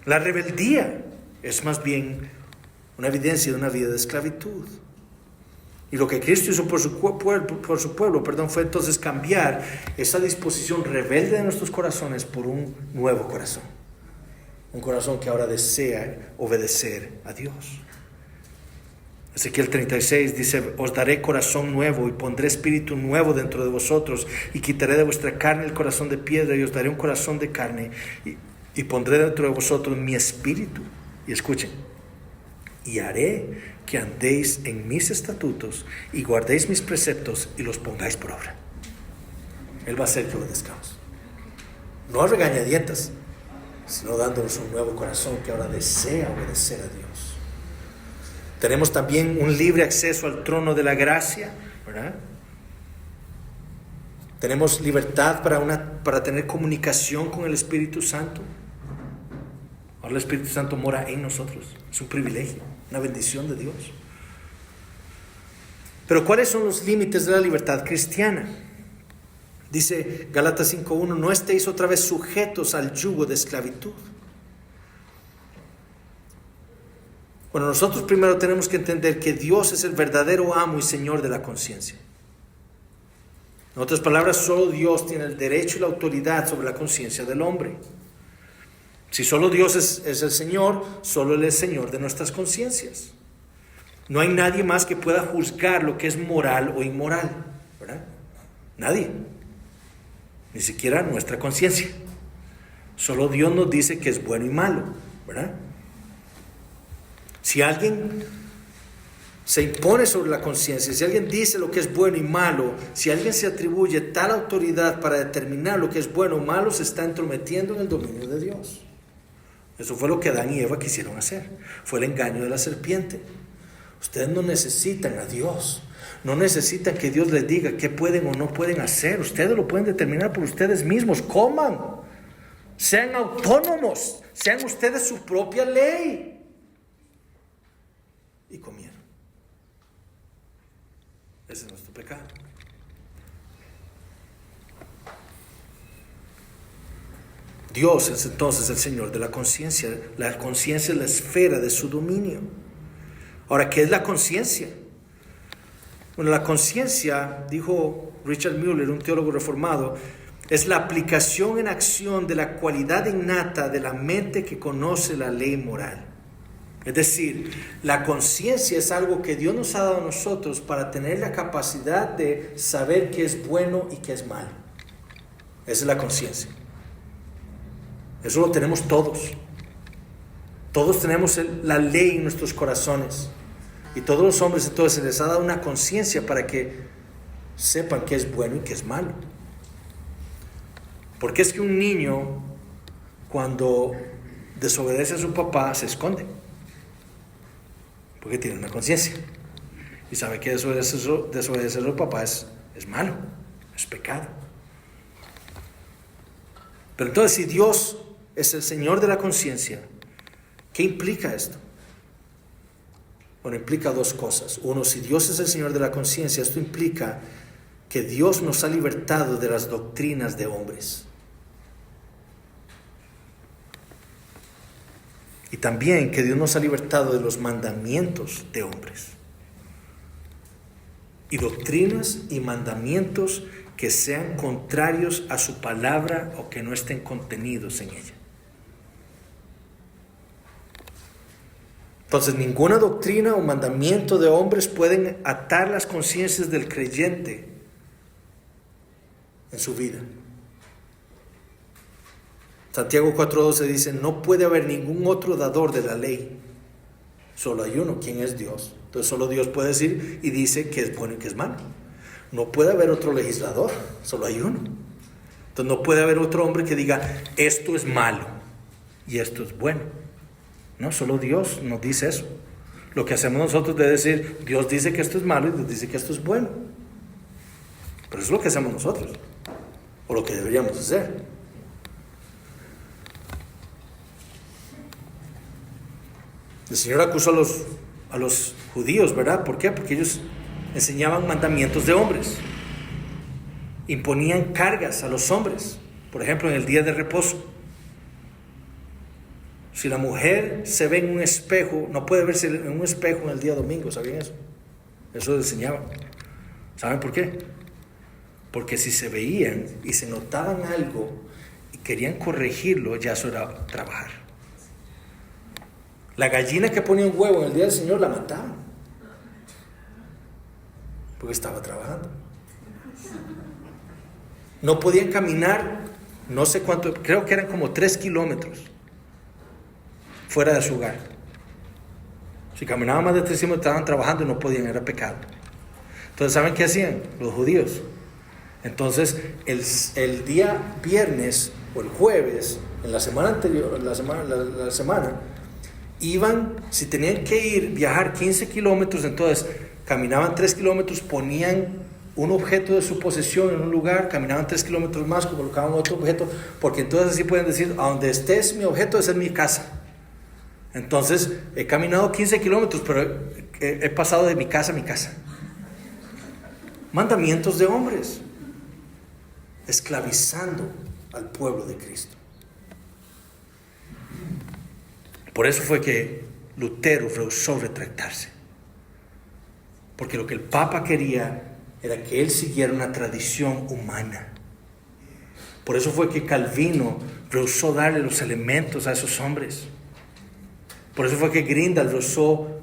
La rebeldía es más bien una evidencia de una vida de esclavitud. Y lo que Cristo hizo por su pueblo, fue entonces cambiar esa disposición rebelde de nuestros corazones por un nuevo corazón. Un corazón que ahora desea obedecer a Dios. Ezequiel 36 dice: os daré corazón nuevo y pondré espíritu nuevo dentro de vosotros y quitaré de vuestra carne el corazón de piedra y os daré un corazón de carne y pondré dentro de vosotros mi espíritu. Y escuchen: y haré que andéis en mis estatutos y guardéis mis preceptos y los pongáis por obra. Él va a hacer que obedezcamos. No a regañadientas, sino dándonos un nuevo corazón que ahora desea obedecer a Dios. Tenemos también un libre acceso al trono de la gracia, ¿verdad? Tenemos libertad para tener comunicación con el Espíritu Santo. Ahora el Espíritu Santo mora en nosotros. Es un privilegio, una bendición de Dios. Pero ¿cuáles son los límites de la libertad cristiana? Dice Gálatas 5:1: no estéis otra vez sujetos al yugo de esclavitud. Bueno, nosotros primero tenemos que entender que Dios es el verdadero amo y Señor de la conciencia. En otras palabras, solo Dios tiene el derecho y la autoridad sobre la conciencia del hombre. Si solo Dios es el Señor, solo Él es Señor de nuestras conciencias. No hay nadie más que pueda juzgar lo que es moral o inmoral, ¿verdad? Nadie. Ni siquiera nuestra conciencia. Solo Dios nos dice que es bueno y malo, ¿verdad? Si alguien se impone sobre la conciencia, si alguien dice lo que es bueno y malo, si alguien se atribuye tal autoridad para determinar lo que es bueno o malo, se está entrometiendo en el dominio de Dios. Eso fue lo que Adán y Eva quisieron hacer. Fue el engaño de la serpiente. Ustedes no necesitan a Dios. No necesitan que Dios les diga qué pueden o no pueden hacer. Ustedes lo pueden determinar por ustedes mismos. Coman. Sean autónomos. Sean ustedes su propia ley. Y comieron. Ese es nuestro pecado. Dios es entonces el Señor de la conciencia. La conciencia es la esfera de su dominio. Ahora, ¿qué es la conciencia? Bueno, la conciencia, dijo Richard Mueller, un teólogo reformado, es la aplicación en acción de la cualidad innata de la mente que conoce la ley moral. Es decir, la conciencia es algo que Dios nos ha dado a nosotros para tener la capacidad de saber qué es bueno y qué es malo. Esa es la conciencia. Eso lo tenemos todos. Todos tenemos la ley en nuestros corazones. Y todos los hombres entonces se les ha dado una conciencia para que sepan qué es bueno y qué es malo. Porque es que un niño, cuando desobedece a su papá, se esconde. Porque tiene una conciencia. Y sabe que desobedecer a su papá es malo, es pecado. Pero entonces, si Dios es el Señor de la conciencia, ¿qué implica esto? Bueno, implica dos cosas. Uno, si Dios es el Señor de la conciencia, esto implica que Dios nos ha libertado de las doctrinas de hombres. Y también que Dios nos ha libertado de los mandamientos de hombres. Y doctrinas y mandamientos que sean contrarios a su palabra o que no estén contenidos en ella. Entonces, ninguna doctrina o mandamiento de hombres pueden atar las conciencias del creyente en su vida. Santiago 4:12 dice: no puede haber ningún otro dador de la ley. Solo hay uno, ¿quién es Dios? Entonces solo Dios puede decir y dice que es bueno y que es malo. No puede haber otro legislador, solo hay uno. Entonces no puede haber otro hombre que diga esto es malo y esto es bueno. No, solo Dios nos dice eso. Lo que hacemos nosotros es decir, Dios dice que esto es malo y Dios dice que esto es bueno. Pero eso es lo que hacemos nosotros, o lo que deberíamos hacer. El Señor acusó a los judíos, ¿verdad? ¿Por qué? Porque ellos enseñaban mandamientos de hombres. Imponían cargas a los hombres. Por ejemplo, en el día de reposo. Si la mujer se ve en un espejo, no puede verse en un espejo en el día domingo, ¿sabían eso? Eso lo enseñaban. ¿Saben por qué? Porque si se veían y se notaban algo y querían corregirlo, ya eso era trabajar. La gallina que ponía un huevo en el día del Señor la mataban, porque estaba trabajando. No podían caminar, no sé cuánto, creo que eran como 3 kilómetros fuera de su hogar. Si caminaban más de 3 kilómetros, estaban trabajando y no podían, era pecado. Entonces, ¿saben qué hacían los judíos? Entonces, el día viernes o el jueves, en la semana anterior, la semana, iban, si tenían que viajar 15 kilómetros, entonces caminaban 3 kilómetros, ponían un objeto de su posesión en un lugar, caminaban 3 kilómetros más, colocaban otro objeto, porque entonces así pueden decir, a donde estés mi objeto, esa es mi casa. Entonces, he caminado 15 kilómetros, pero he pasado de mi casa a mi casa. Mandamientos de hombres, esclavizando al pueblo de Cristo. Por eso fue que Lutero rehusó retractarse. Porque lo que el Papa quería era que él siguiera una tradición humana. Por eso fue que Calvino rehusó darle los elementos a esos hombres. Por eso fue que Grindal rehusó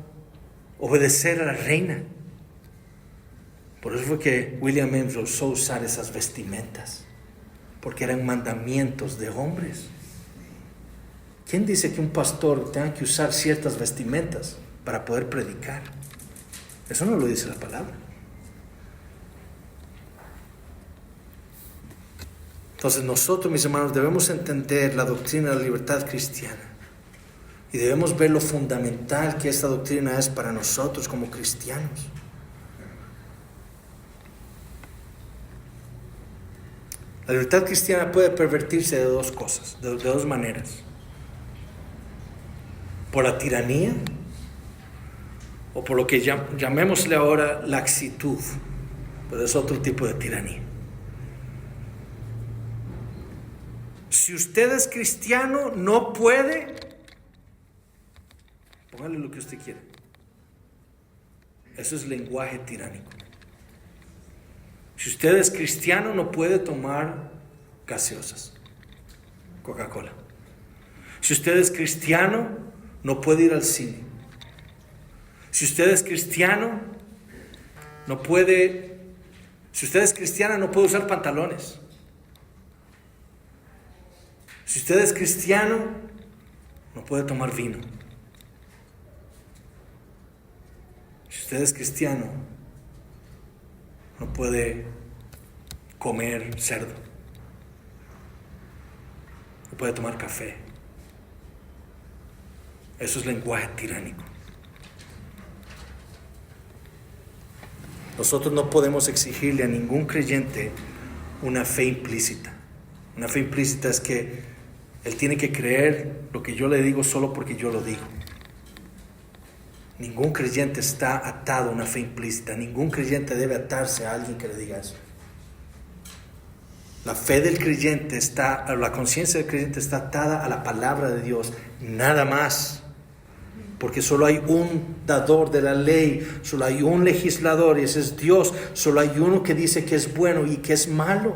obedecer a la reina. Por eso fue que William James rehusó usar esas vestimentas, porque eran mandamientos de hombres. ¿Quién dice que un pastor tenga que usar ciertas vestimentas para poder predicar? Eso no lo dice la palabra. Entonces nosotros, mis hermanos, debemos entender la doctrina de la libertad cristiana y debemos ver lo fundamental que esta doctrina es para nosotros como cristianos. La libertad cristiana puede pervertirse de dos cosas, de dos maneras. Por la tiranía o por lo que llamémosle ahora laxitud, pero es otro tipo de tiranía. Si usted es cristiano, no puede, póngale lo que usted quiera. Eso es lenguaje tiránico. Si usted es cristiano, no puede tomar gaseosas, Coca-Cola. Si usted es cristiano, no puede ir al cine. Si usted es cristiano, si usted es cristiana, no puede usar pantalones. Si usted es cristiano, no puede tomar vino. Si usted es cristiano, no puede comer cerdo. No puede tomar café. Eso es lenguaje tiránico. Nosotros no podemos exigirle a ningún creyente una fe implícita. Una fe implícita es que él tiene que creer lo que yo le digo solo porque yo lo digo. Ningún creyente está atado a una fe implícita. Ningún creyente debe atarse a alguien que le diga eso. La fe del creyente la conciencia del creyente está atada a la palabra de Dios, nada más. Porque solo hay un dador de la ley, solo hay un legislador y ese es Dios. Solo hay uno que dice que es bueno y que es malo.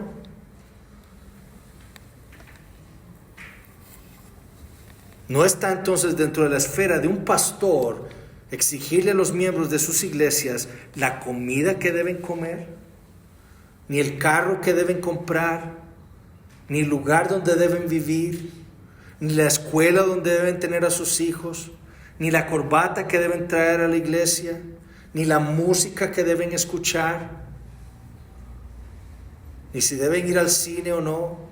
No está entonces dentro de la esfera de un pastor exigirle a los miembros de sus iglesias la comida que deben comer, ni el carro que deben comprar, ni el lugar donde deben vivir, ni la escuela donde deben tener a sus hijos, ni la corbata que deben traer a la iglesia, ni la música que deben escuchar, ni si deben ir al cine o no.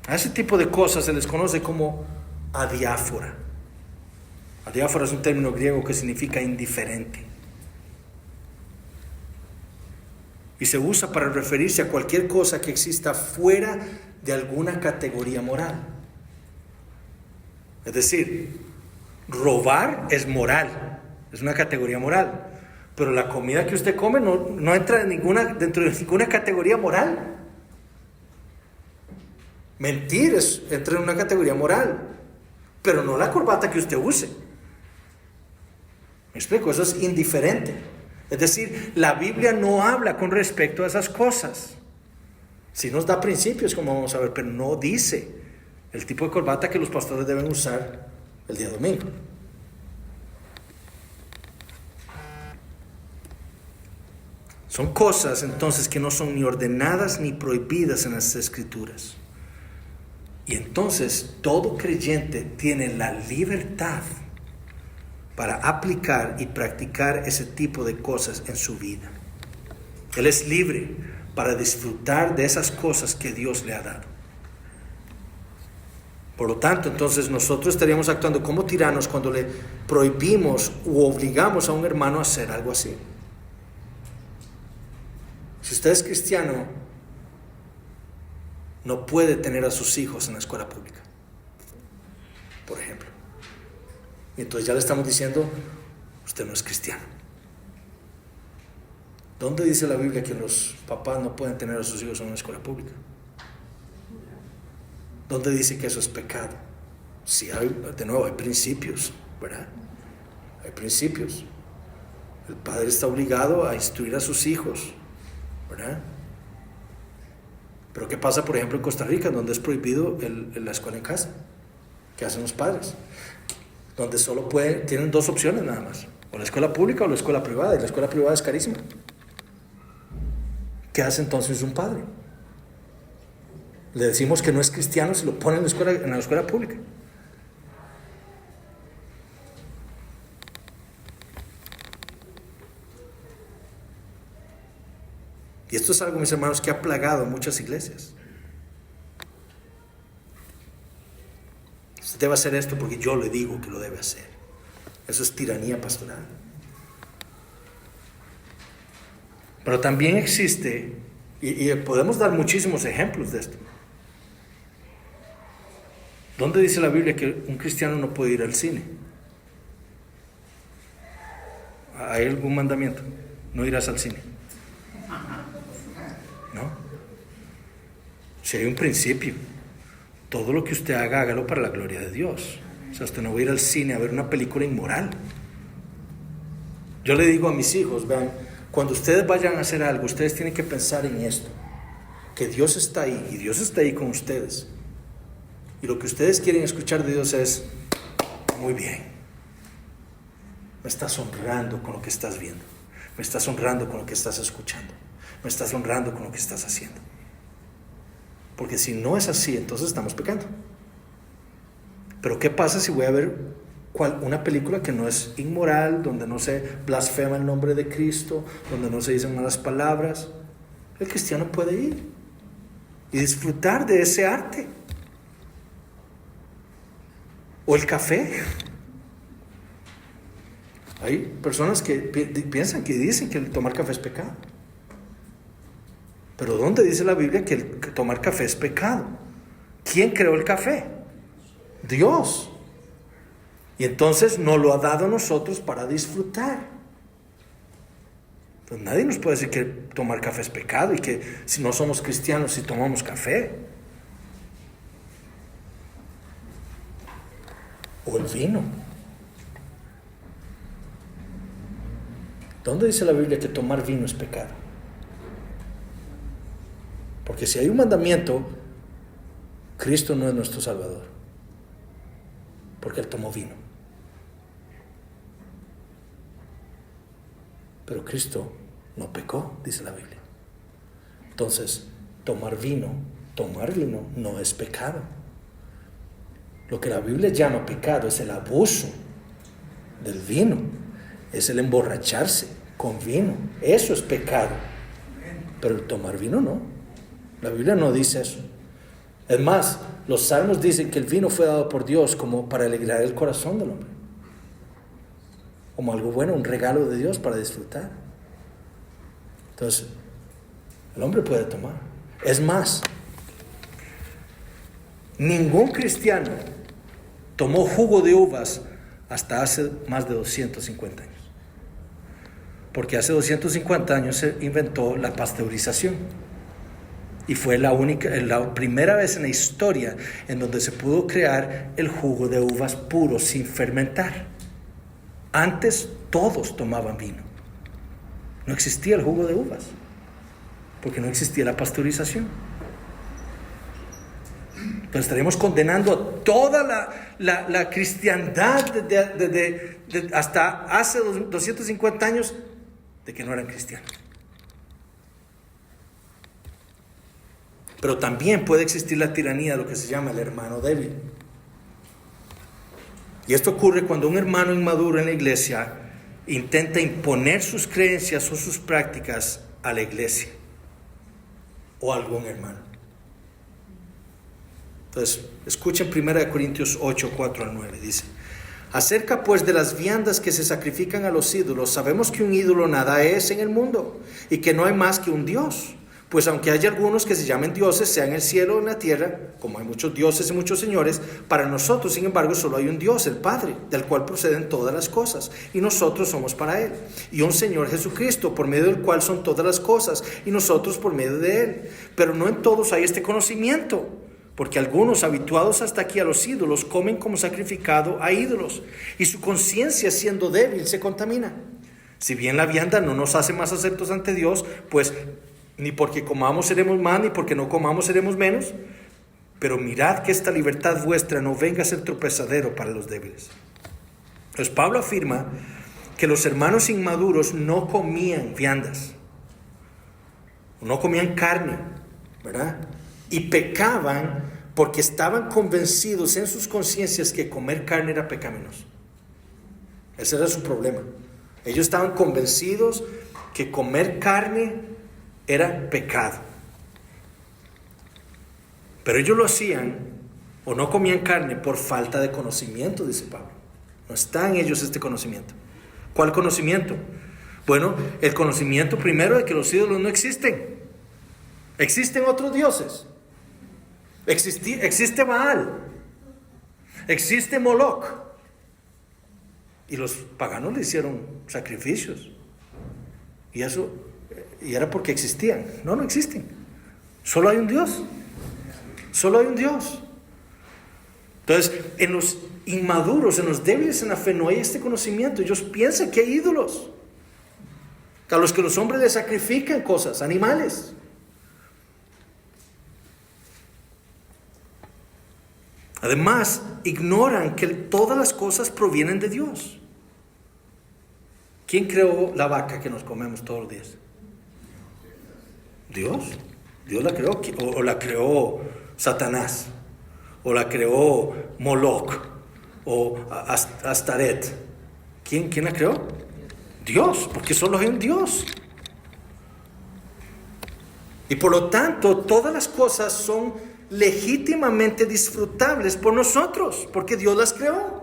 A ese tipo de cosas se les conoce como adiáfora. Adiáfora es un término griego que significa indiferente. Y se usa para referirse a cualquier cosa que exista fuera de alguna categoría moral. Es decir, robar es moral, es una categoría moral. Pero la comida que usted come no entra dentro de ninguna categoría moral. Mentir entra en una categoría moral, pero no la corbata que usted use. ¿Me explico? Eso es indiferente. Es decir, la Biblia no habla con respecto a esas cosas. Sí nos da principios, como vamos a ver, pero no dice el tipo de corbata que los pastores deben usar el día domingo. Son cosas entonces que no son ni ordenadas ni prohibidas en las Escrituras. Y entonces todo creyente tiene la libertad para aplicar y practicar ese tipo de cosas en su vida. Él es libre para disfrutar de esas cosas que Dios le ha dado. Por lo tanto, entonces nosotros estaríamos actuando como tiranos cuando le prohibimos u obligamos a un hermano a hacer algo así. Si usted es cristiano, no puede tener a sus hijos en la escuela pública, por ejemplo. Y entonces ya le estamos diciendo, usted no es cristiano. ¿Dónde dice la Biblia que los papás no pueden tener a sus hijos en una escuela pública? ¿Dónde dice que eso es pecado? Sí, de nuevo, hay principios, ¿verdad? Hay principios. El padre está obligado a instruir a sus hijos, ¿verdad? Pero ¿qué pasa, por ejemplo, en Costa Rica, donde es prohibido la escuela en casa? ¿Qué hacen los padres? Donde solo tienen dos opciones nada más, o la escuela pública o la escuela privada, y la escuela privada es carísima. ¿Qué hace entonces un padre? Le decimos que no es cristiano si lo pone en la escuela pública. Y esto es algo, mis hermanos, que ha plagado a muchas iglesias. Usted debe hacer esto porque yo le digo que lo debe hacer. Eso es tiranía pastoral. Pero también existe, y podemos dar muchísimos ejemplos de esto. ¿Dónde dice la Biblia que un cristiano no puede ir al cine? ¿Hay algún mandamiento? No irás al cine. ¿No? Si hay un principio, todo lo que usted haga, hágalo para la gloria de Dios. O sea, usted no va a ir al cine a ver una película inmoral. Yo le digo a mis hijos, vean, cuando ustedes vayan a hacer algo, ustedes tienen que pensar en esto, que Dios está ahí, y Dios está ahí con ustedes. Y lo que ustedes quieren escuchar de Dios es, muy bien, me estás honrando con lo que estás viendo, me estás honrando con lo que estás escuchando, me estás honrando con lo que estás haciendo. Porque si no es así, entonces estamos pecando. Pero ¿qué pasa si voy a ver una película que no es inmoral, donde no se blasfema el nombre de Cristo, donde no se dicen malas palabras? El cristiano puede ir y disfrutar de ese arte. O el café. Hay personas que piensan, que dicen que el tomar café es pecado. Pero ¿dónde dice la Biblia que tomar café es pecado? ¿Quién creó el café? Dios. Y entonces nos lo ha dado a nosotros para disfrutar. Pues nadie nos puede decir que tomar café es pecado y que si no somos cristianos si tomamos café. O el vino. ¿Dónde dice la Biblia que tomar vino es pecado? Porque si hay un mandamiento, Cristo no es nuestro Salvador, porque Él tomó vino. Pero Cristo no pecó, dice la Biblia. Entonces, tomar vino no es pecado. Lo que la Biblia llama pecado es el abuso del vino, es el emborracharse con vino. Eso es pecado. Pero el tomar vino no. La Biblia no dice eso. Es más, los salmos dicen que el vino fue dado por Dios como para alegrar el corazón del hombre. Como algo bueno, un regalo de Dios para disfrutar. Entonces, el hombre puede tomar. Es más, ningún cristiano tomó jugo de uvas hasta hace más de 250 años. Porque hace 250 años se inventó la pasteurización. Y fue la primera vez en la historia en donde se pudo crear el jugo de uvas puro sin fermentar. Antes todos tomaban vino. No existía el jugo de uvas, porque no existía la pasteurización. Entonces estaremos condenando a toda la cristiandad hasta hace 250 años de que no eran cristianos. Pero también puede existir la tiranía de lo que se llama el hermano débil. Y esto ocurre cuando un hermano inmaduro en la iglesia intenta imponer sus creencias o sus prácticas a la iglesia o a algún hermano. Entonces, escuchen 1 Corintios 8, 4 al 9, dice: acerca pues de las viandas que se sacrifican a los ídolos, sabemos que un ídolo nada es en el mundo, y que no hay más que un Dios. Pues aunque haya algunos que se llamen dioses, sea en el cielo o en la tierra, como hay muchos dioses y muchos señores, para nosotros, sin embargo, solo hay un Dios, el Padre, del cual proceden todas las cosas, y nosotros somos para Él. Y un Señor Jesucristo, por medio del cual son todas las cosas, y nosotros por medio de Él. Pero no en todos hay este conocimiento, porque algunos, habituados hasta aquí a los ídolos, comen como sacrificado a ídolos, y su conciencia, siendo débil, se contamina. Si bien la vianda no nos hace más aceptos ante Dios, pues ni porque comamos seremos más, ni porque no comamos seremos menos. Pero mirad que esta libertad vuestra no venga a ser tropezadero para los débiles. Pues Pablo afirma que los hermanos inmaduros no comían viandas, no comían carne, ¿verdad? Y pecaban porque estaban convencidos en sus conciencias que comer carne era pecaminoso. Ese era su problema. Ellos estaban convencidos que comer carne era pecado. Pero ellos lo hacían o no comían carne por falta de conocimiento, dice Pablo. No está en ellos este conocimiento. ¿Cuál conocimiento? Bueno, el conocimiento primero de que los ídolos no existen. Existen otros dioses. Existe Baal. Existe Moloch. Y los paganos le hicieron sacrificios. Y era porque existían. No existen. Solo hay un Dios. Solo hay un Dios. Entonces, en los inmaduros, en los débiles en la fe, no hay este conocimiento. Ellos piensan que hay ídolos, a los que los hombres les sacrifican cosas, animales. Además, ignoran que todas las cosas provienen de Dios. ¿Quién creó la vaca que nos comemos todos los días? Dios. Dios la creó, o la creó Satanás, o la creó Moloch, o Astaret. ¿Quién la creó? Dios, porque solo hay un Dios. Y por lo tanto, todas las cosas son legítimamente disfrutables por nosotros, porque Dios las creó.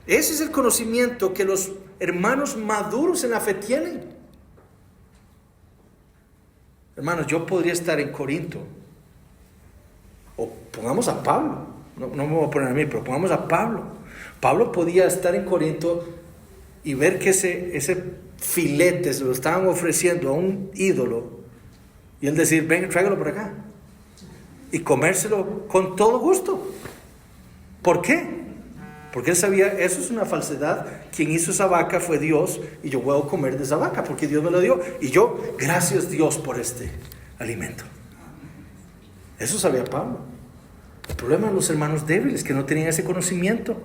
Ese es el conocimiento que los hermanos maduros en la fe tienen. Hermanos, yo podría estar en Corinto, o pongamos a Pablo, no me voy a poner a mí, pero pongamos a Pablo. Pablo podía estar en Corinto y ver que ese filete se lo estaban ofreciendo a un ídolo, y él decir: ven, tráigalo por acá, y comérselo con todo gusto. ¿Por qué? Porque él sabía, eso es una falsedad. Quien hizo esa vaca fue Dios, y yo puedo comer de esa vaca porque Dios me lo dio, y yo, gracias Dios por este alimento. Eso sabía Pablo. El problema de los hermanos débiles, que no tenían ese conocimiento.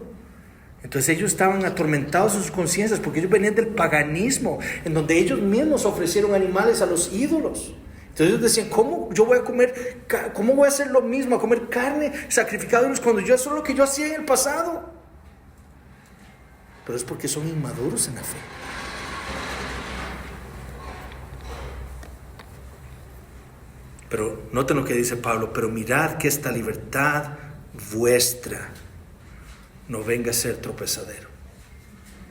Entonces ellos estaban atormentados en sus conciencias, porque ellos venían del paganismo, en donde ellos mismos ofrecieron animales a los ídolos. Entonces ellos decían: ¿cómo yo voy a comer? ¿Cómo voy a hacer lo mismo, a comer carne sacrificada a Dios, cuando yo eso es lo que yo hacía en el pasado? Pero es porque son inmaduros en la fe. Pero noten lo que dice Pablo: pero mirad que esta libertad vuestra no venga a ser tropezadero.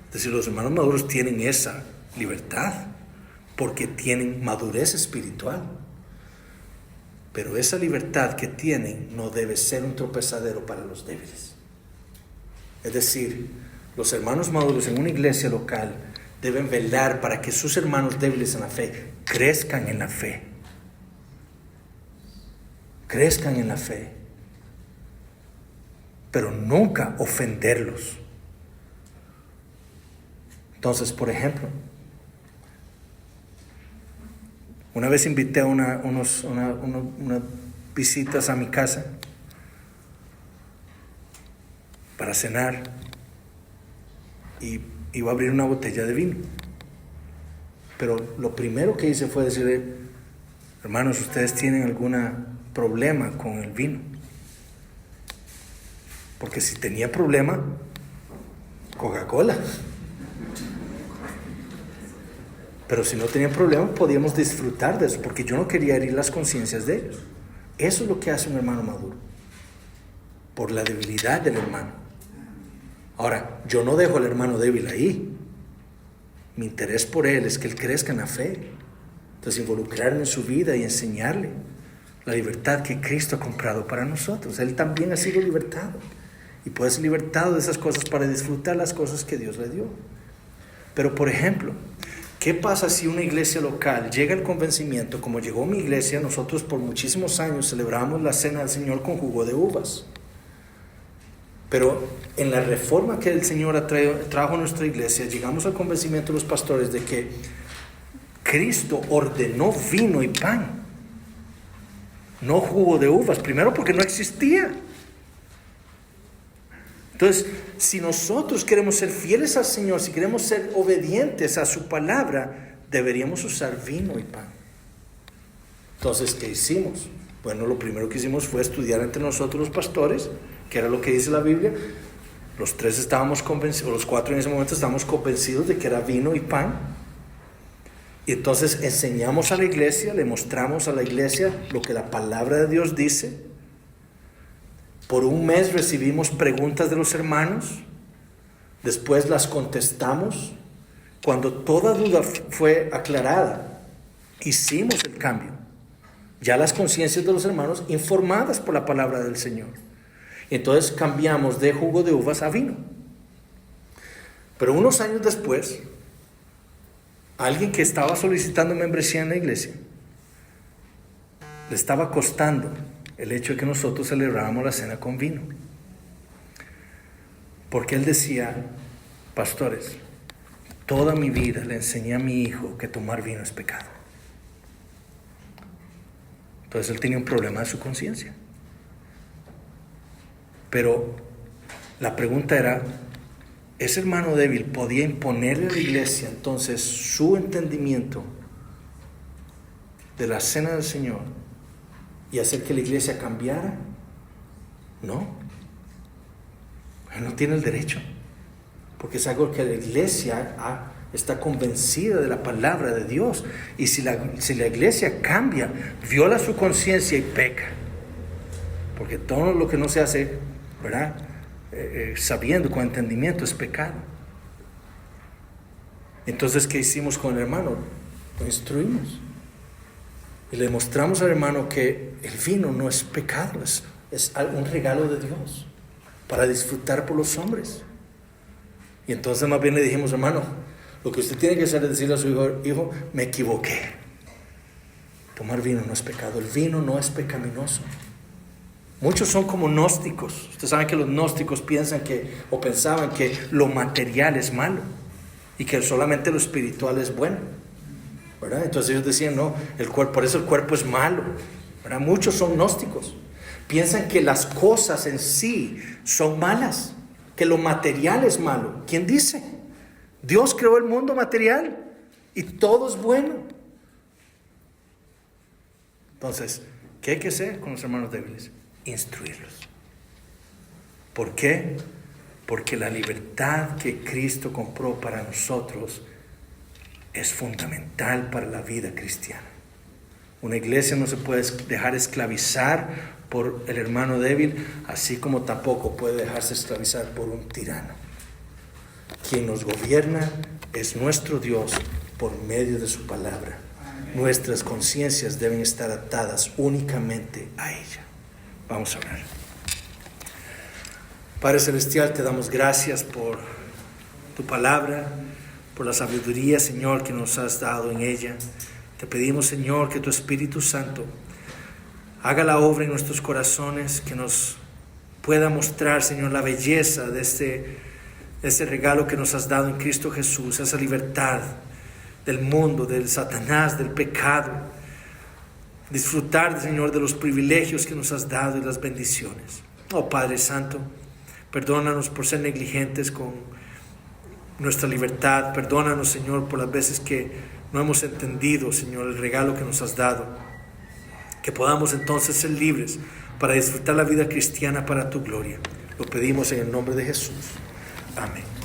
Es decir, los hermanos maduros tienen esa libertad porque tienen madurez espiritual. Pero esa libertad que tienen no debe ser un tropezadero para los débiles. Es decir, los hermanos maduros en una iglesia local deben velar para que sus hermanos débiles en la fe crezcan en la fe. Crezcan en la fe. Pero nunca ofenderlos. Entonces, por ejemplo, una vez invité a unas visitas a mi casa para cenar y iba a abrir una botella de vino. Pero lo primero que hice fue decirle: hermanos, ¿ustedes tienen algún problema con el vino? Porque si tenía problema, Coca-Cola. Pero si no tenían problema, podíamos disfrutar de eso, porque yo no quería herir las conciencias de ellos. Eso es lo que hace un hermano maduro, por la debilidad del hermano. Ahora, yo no dejo al hermano débil ahí. Mi interés por él es que él crezca en la fe. Entonces, involucrarme en su vida y enseñarle la libertad que Cristo ha comprado para nosotros. Él también ha sido libertado y puede ser libertado de esas cosas para disfrutar las cosas que Dios le dio. Pero, por ejemplo, ¿qué pasa si una iglesia local llega al convencimiento, como llegó mi iglesia? Nosotros por muchísimos años celebramos la cena del Señor con jugo de uvas. Pero en la reforma que el Señor trajo a nuestra iglesia, llegamos al convencimiento de los pastores de que Cristo ordenó vino y pan, no jugo de uvas. Primero porque no existía. Entonces, si nosotros queremos ser fieles al Señor, si queremos ser obedientes a su palabra, deberíamos usar vino y pan. Entonces, ¿qué hicimos? Bueno, lo primero que hicimos fue estudiar entre nosotros los pastores, que era lo que dice la Biblia. Los 3 estábamos convencidos, los 4 en ese momento estábamos convencidos de que era vino y pan. Y entonces enseñamos a la iglesia, le mostramos a la iglesia lo que la palabra de Dios dice. Por un mes recibimos preguntas de los hermanos, después las contestamos. Cuando toda duda fue aclarada, hicimos el cambio. Ya las conciencias de los hermanos informadas por la palabra del Señor. Entonces cambiamos de jugo de uvas a vino. Pero unos años después, alguien que estaba solicitando membresía en la iglesia, le estaba costando el hecho de que nosotros celebráramos la cena con vino. Porque él decía: pastores, toda mi vida le enseñé a mi hijo que tomar vino es pecado. Entonces él tenía un problema de su conciencia. Pero la pregunta era, ¿ese hermano débil podía imponerle a la iglesia entonces su entendimiento de la cena del Señor y hacer que la iglesia cambiara? No. Él no tiene el derecho, porque es algo que la iglesia está convencida de la palabra de Dios. Y si la iglesia cambia, viola su conciencia y peca. Porque todo lo que no se hace, ¿verdad? Sabiendo, con entendimiento, es pecado. Entonces, ¿qué hicimos con el hermano? Lo instruimos. Y le mostramos al hermano que el vino no es pecado, es un regalo de Dios para disfrutar por los hombres. Y entonces más bien le dijimos: hermano, lo que usted tiene que hacer es decirle a su hijo: me equivoqué. Tomar vino no es pecado, el vino no es pecaminoso. Muchos son como gnósticos. Ustedes saben que los gnósticos pensaban que lo material es malo y que solamente lo espiritual es bueno, ¿verdad? Entonces ellos decían: no, por eso el cuerpo es malo, ¿verdad? Muchos son gnósticos. Piensan que las cosas en sí son malas, que lo material es malo. ¿Quién dice? Dios creó el mundo material y todo es bueno. Entonces, ¿qué hay que hacer con los hermanos débiles? Instruirlos. ¿Por qué? Porque la libertad que Cristo compró para nosotros es fundamental para la vida cristiana. Una iglesia no se puede dejar esclavizar por el hermano débil, así como tampoco puede dejarse esclavizar por un tirano. Quien nos gobierna es nuestro Dios por medio de su palabra. Nuestras conciencias deben estar atadas únicamente a ella. Vamos a orar. Padre Celestial, te damos gracias por tu palabra. por la sabiduría, Señor, que nos has dado en ella. Te pedimos, Señor, que tu Espíritu Santo haga la obra en nuestros corazones, que nos pueda mostrar, Señor, la belleza de este regalo que nos has dado en Cristo Jesús, esa libertad del mundo, del Satanás, del pecado. Disfrutar, Señor, de los privilegios que nos has dado y las bendiciones. Oh Padre Santo, perdónanos por ser negligentes con nuestra libertad. Perdónanos, Señor, por las veces que no hemos entendido, Señor, el regalo que nos has dado. Que podamos entonces ser libres para disfrutar la vida cristiana para tu gloria. Lo pedimos en el nombre de Jesús. Amén.